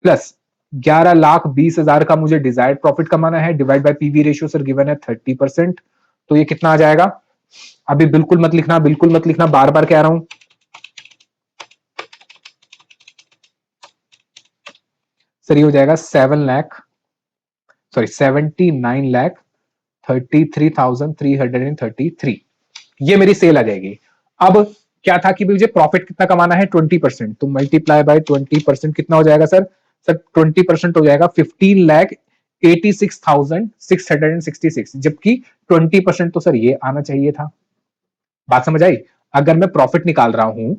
प्लस 11,20,000 का मुझे डिजायर्ड प्रॉफिट कमाना है, divide by PV ratio sir given है 30%। तो ये कितना आ जाएगा? अभी बिल्कुल मत लिखना, बिल्कुल मत लिखना, बार बार कह रहा हूं। सर ये हो जाएगा 79,33,333। ये मेरी सेल आ जाएगी। अब क्या था कि मुझे प्रॉफिट कितना कमाना है? 20%। तो मल्टीप्लाई बाय 20% कितना हो जाएगा सर? सर 20% हो जाएगा 86,666, जबकि 20% तो सर ये आना चाहिए था। बात समझ आई? अगर मैं प्रॉफिट निकाल रहा हूं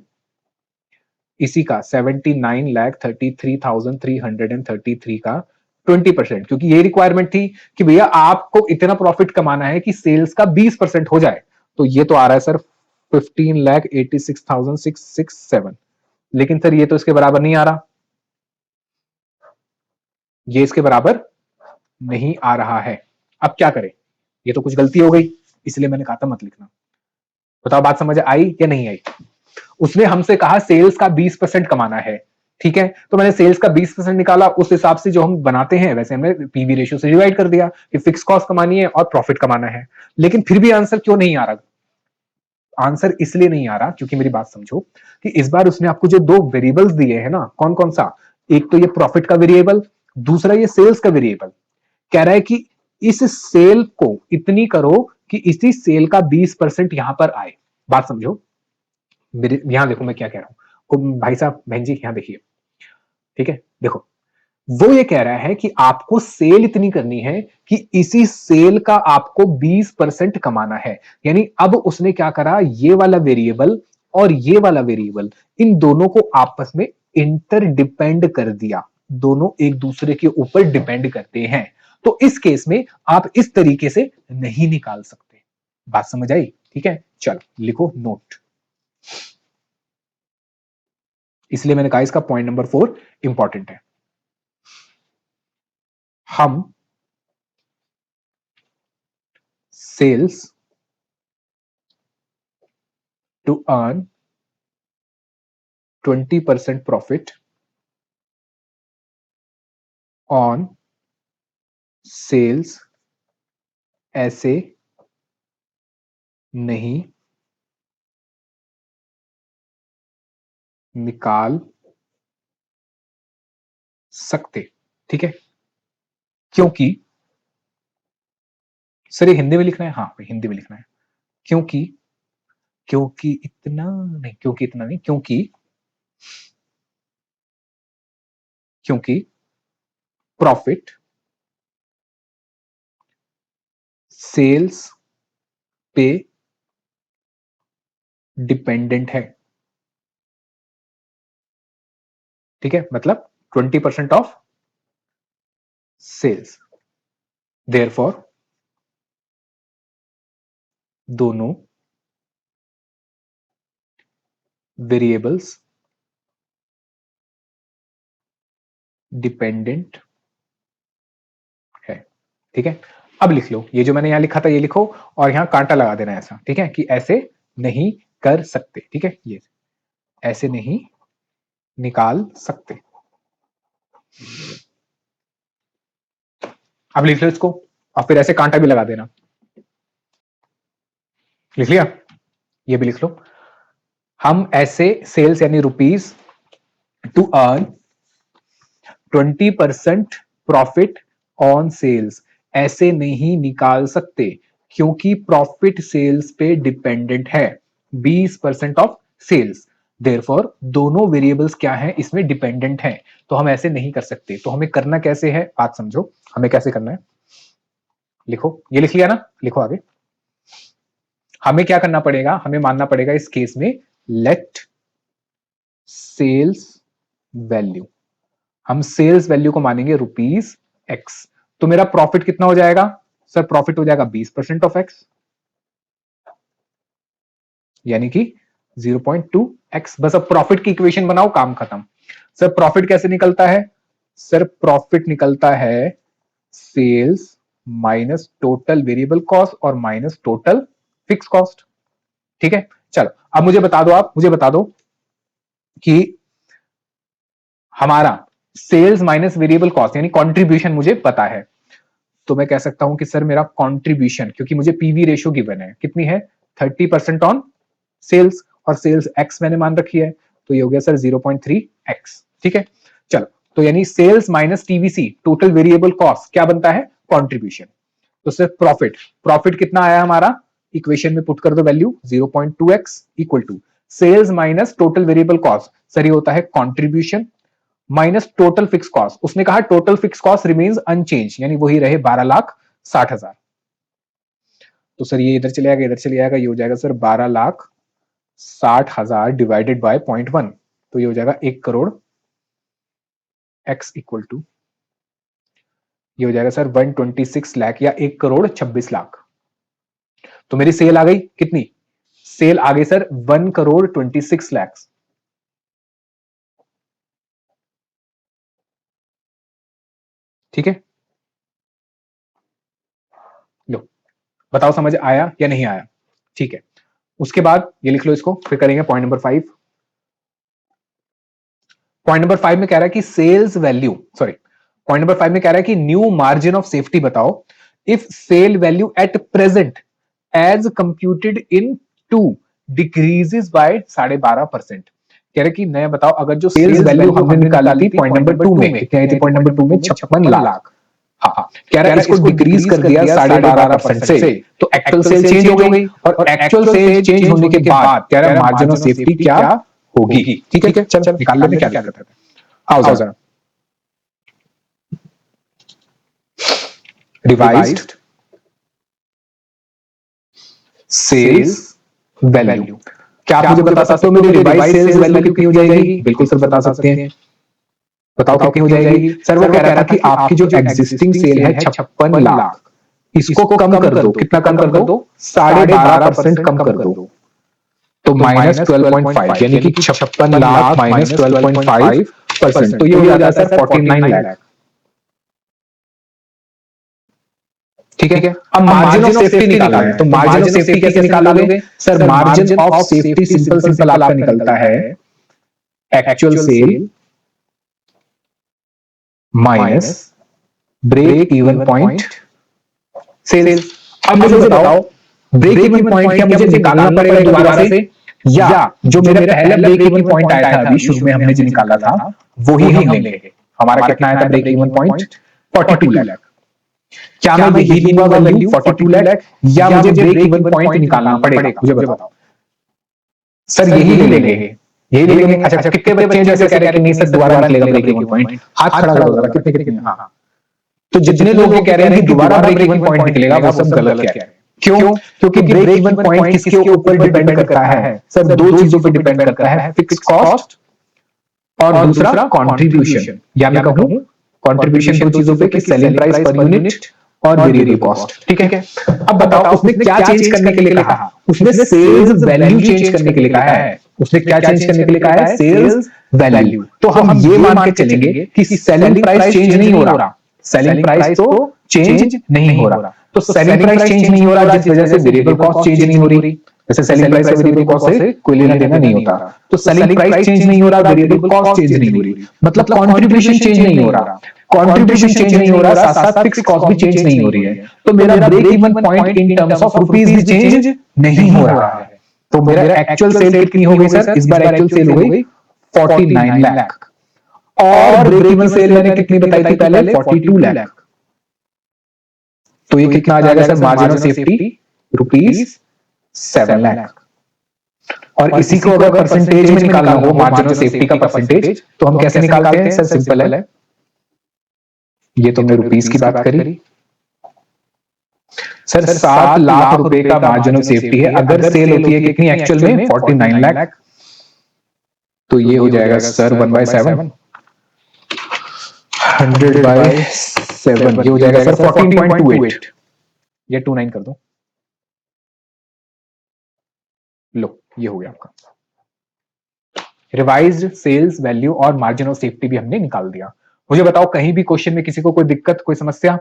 इसी का 79,33,333 का 20%, क्योंकि ये रिक्वायरमेंट थी कि भैया आपको इतना प्रॉफिट कमाना है कि सेल्स का 20% हो जाए, तो ये तो आ रहा है सर 15,86,667, लेकिन सर ये तो इसके बराबर नहीं आ रहा, ये इसके बराबर नहीं आ रहा है। अब क्या करें? ये तो कुछ गलती हो गई, इसलिए मैंने कहा था मत लिखना। बताओ बात समझ आई या नहीं आई? उसने हमसे कहा सेल्स का 20% कमाना है, ठीक है, तो मैंने सेल्स का 20% निकाला, उस हिसाब से जो हम बनाते हैं वैसे हमने पीवी रेशियो से डिवाइड कर दिया कि फिक्स कॉस्ट कमानी है और प्रॉफिट कमाना है। लेकिन फिर भी आंसर क्यों नहीं आ रहा? आंसर इसलिए नहीं आ रहा क्योंकि मेरी बात समझो कि इस बार उसने आपको जो दो वेरिएबल्स दिए हैं ना, कौन कौन सा, एक तो ये प्रॉफिट का वेरिएबल, दूसरा ये सेल्स का वेरिएबल, कह रहा है कि इस सेल को इतनी करो कि इसी सेल का 20% यहां पर आए। बात समझो, मेरे यहां देखो मैं क्या कह रहा हूं, भाई साहब बहन जी यहां देखिए, ठीक है, देखो वो ये कह रहा है कि आपको सेल इतनी करनी है कि इसी सेल का आपको 20% कमाना है। यानी अब उसने क्या करा, ये वाला वेरिएबल और ये वाला वेरिएबल, इन दोनों को आपस में इंटर डिपेंड कर दिया, दोनों एक दूसरे के ऊपर डिपेंड करते हैं। तो इस केस में आप इस तरीके से नहीं निकाल सकते। बात समझ आई? ठीक है, चलो लिखो नोट। इसलिए मैंने कहा इसका पॉइंट नंबर 4 इंपॉर्टेंट है। हम sales to earn 20% profit on sales ऐसे नहीं निकाल सकते, ठीक है, क्योंकि सर ये हिंदी में लिखना है, हाँ हिंदी में लिखना है, क्योंकि क्योंकि इतना नहीं, क्योंकि इतना नहीं, क्योंकि क्योंकि प्रॉफिट सेल्स पे डिपेंडेंट है, ठीक है, मतलब 20% ऑफ सेल्स, देयरफॉर दोनों वेरिएबल्स डिपेंडेंट है, ठीक है। अब लिख लो, ये जो मैंने यहां लिखा था ये लिखो, और यहां कांटा लगा देना ऐसा, ठीक है, कि ऐसे नहीं कर सकते, ठीक है, ये ऐसे नहीं निकाल सकते। अब लिख लो इसको, और फिर ऐसे कांटा भी लगा देना। लिख लिया? ये भी लिख लो, हम ऐसे सेल्स यानी rupees to earn 20% profit on sales ऐसे नहीं निकाल सकते, क्योंकि प्रॉफिट सेल्स पे डिपेंडेंट है, 20% ऑफ सेल्स, देयरफॉर दोनों वेरिएबल्स क्या है इसमें डिपेंडेंट है, तो हम ऐसे नहीं कर सकते। तो हमें करना कैसे है, बात समझो, हमें कैसे करना है, लिखो, ये लिख लिया ना, लिखो आगे। हमें क्या करना पड़ेगा, हमें मानना पड़ेगा इस केस में लेट सेल्स वैल्यू, हम सेल्स वैल्यू को मानेंगे रुपीज एक्स, तो मेरा प्रॉफिट कितना हो जाएगा सर, प्रॉफिट हो जाएगा 20% ऑफ एक्स, यानी कि 0.2x। बस अब प्रॉफिट की इक्वेशन बनाओ, काम खत्म। सर प्रॉफिट कैसे निकलता है, सर प्रॉफिट निकलता है sales minus total variable cost और माइनस टोटल फिक्स कॉस्ट, ठीक है। चलो अब मुझे बता दो, आप मुझे बता दो कि हमारा सेल्स माइनस वेरिएबल कॉस्ट यानी कंट्रीब्यूशन मुझे पता है, तो मैं कह सकता हूं कि सर मेरा कंट्रीब्यूशन, क्योंकि मुझे पीवी रेशियो गिवन है, कितनी है 30% ऑन सेल्स, और सेल्स एक्स मैंने मान रखी है, तो ये हो गया सर 0.3x, ठीक है। चलो, तो यानी sales minus TVC total variable cost क्या बनता है, कंट्रीब्यूशन। तो सर प्रॉफिट, प्रॉफिट कितना आया हमारा, इक्वेशन में पुट कर दो value 0.2x equal to sales minus total variable cost, sir ये होता है contribution, minus total fix cost. उसने कहा total fix cost remains unchange, यानी वही रहे 12,60,000। तो सर ये इधर चले आएगा, इधर चले आएगा, ये हो जाएगा सर 12,60,000 डिवाइडेड बाय 0.1, तो ये हो जाएगा 1 करोड़ x इक्वल टू, ये हो जाएगा सर 126 लाख या 1 करोड़ 26 लाख। तो मेरी सेल आ गई कितनी? सेल आ गई सर 1 करोड़ 26 लाख। ठीक है, लो बताओ समझ आया या नहीं आया? ठीक है, उसके बाद ये लिख लो इसको, फिर करेंगे पॉइंट नंबर 5। पॉइंट नंबर 5 में कह रहा है कि sales value, sorry point number 5 में कह रहा है कि न्यू मार्जिन ऑफ सेफ्टी बताओ if sale value at present as computed in 2 decreases by 12.5%। कह रहे कि नया बताओ अगर जो सेल्स वैल्यू हमने निकाली थी पॉइंट नंबर 2 में, कितनी आई थी पॉइंट नंबर 2 में? 56 लाख। हाँ, कह रहा है इसको डिक्रीज कर दिया 12.5% से, तो एक्चुअल सेल चेंज हो गई, और एक्चुअल सेल चेंज होने के बाद कह रहा है मार्जिन ऑफ सेफ्टी क्या होगी। ठीक है, चल निकाल लेते क्या करते हैं। आओ जरा, रिवाइज्ड सेल्स वैल्यू। क्या आप मुझे बता सकते हो मेरी रिवाइज्ड सेल्स वैल्यू कितनी हो जाएगी? बिल्कुल सर बता सकते हैं, बताओ कितनी हो जाएगी? सर वो कह रहा था कि आपकी जो एग्जिस्टिंग सेल है 56 लाख, इसको कम कर दो। कितना कम कर दो? 12.5% कम कर दो, तो माइनस 12.5, यानी कि 56 लाख माइनस 12.5%, तो ये हो जाता है 49 लाख। ठीक है, अब मार्जिन ऑफ सेफ्टी निकालना है, तो मार्जिन ऑफ सेफ्टी कैसे निकालोगे? Sir margin of safety simple आपका निकलता है actual sale minus break even point sales. अब मुझे बताओ ब्रेक इवन पॉइंट क्या मुझे निकालना पड़ेगा दोबारा से, या जो मेरा पहला ब्रेक इवन पॉइंट आया था अभी शुरू में हमने जो निकाला था वही हम लेंगे? हमारा कितना आया था ब्रेक इवन पॉइंट? 42 लाख। क्या मैं यही लूंगा वैल्यू 42 लाख, या मुझे ब्रेक इवन पॉइंट निकालना पड़ेगा? मुझे बताओ। सर यही ले लेंगे, यही ले लेंगे। अच्छा, कितने बच्चे हैं जैसे कह रहे हैं कि नहीं सर दोबारा निकलेगा ब्रेक इवन पॉइंट? हाथ खड़ा करो जरा, कितने कितने? हाँ, तो जितने लोग कह रहे हैं कि दोबारा ब्रेक इवन पॉइंट निकलेगा वो सब गलत कह रहे हैं। क्यों? क्योंकि ब्रेक इवन पॉइंट किसके ऊपर डिपेंड करता है? सर दो चीजों पर डिपेंड करता है, फिक्स कॉस्ट और दूसरा कंट्रीब्यूशन, या मैं कहूं कंट्रीब्यूशन दो चीजों पे कि सेलिंग प्राइस पर यूनिट और वेरिएबल कॉस्ट। ठीक है, अब बताओ उसने क्या चेंज करने के लिए कहा? उसने सेल्स वैल्यू चेंज करने के लिए कहा है। उसने क्या चेंज करने के लिए कहा है? Sales value. तो हम ये मान के चलेंगे कि सेलिंग प्राइस चेंज नहीं हो रहा, सेलिंग प्राइस तो चेंज नहीं हो रहा, तो सेलिंग प्राइस चेंज नहीं हो रहा जिस वजह से वेरिएबल कॉस्ट चेंज नहीं हो रही। जैसे सेलिंग प्राइस और वेरिएबल कॉस्ट से कोई लेना देना नहीं होता, तो सेलिंग प्राइस चेंज नहीं हो रहा, वेरिएबल कॉस्ट चेंज नहीं हो रही, मतलब कंट्रीब्यूशन चेंज नहीं हो रहा, कंट्रीब्यूशन चेंज नहीं हो रहा, साथ साथ फिक्स कॉस्ट भी चेंज नहीं हो रही है। तो मेरा break even point in terms of rupees भी चेंज नहीं हो रहा है। तो मेरा एक्चुअल सेल कितनी हो गई सर? इस बार एक्चुअल सेल हो गई 49 लाख, और ब्रेक इवन सेल मैंने कितनी बताई थी पहले? 42 लाख। तो ये कितना आ जाएगा sir margin of safety? ₹7 lakh. और इसी को अगर परसेंटेज में निकालना हो मार्जिन ऑफ सेफ्टी का परसेंटेज, तो हम कैसे निकालते हैं? सर सिंपल है, ये तो हमने रुपीस की बात करी। सर 7 लाख रुपए का मार्जिन ऑफ सेफ्टी है, अगर सेल होती है कितनी एक्चुअल में? 49 लाख। तो ये हो जाएगा सर 1/7, 100/7, ये हो जाएगा सर 14.28, ये 29 कर दो। लो ये हो गया आपका रिवाइज्ड सेल्स वैल्यू और मार्जिन ऑफ सेफ्टी भी हमने निकाल दिया। मुझे बताओ कहीं भी क्वेश्चन में किसी को कोई दिक्कत, कोई समस्या,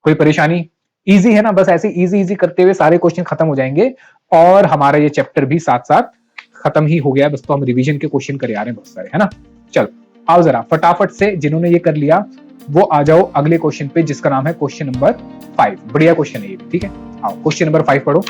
कोई परेशानी? इजी है ना, बस ऐसे इजी करते हुए सारे क्वेश्चन खत्म हो जाएंगे और हमारा ये चैप्टर भी साथ साथ खत्म ही हो गया। बस तो हम रिवीजन के क्वेश्चन कर आ रहे हैं बहुत सारे, है ना। चलो आओ जरा फटाफट से, जिन्होंने ये कर लिया वो आ जाओ अगले क्वेश्चन पे जिसका नाम है क्वेश्चन नंबर 5। बढ़िया क्वेश्चन है ये, ठीक है। आओ क्वेश्चन नंबर 5 पढ़ो।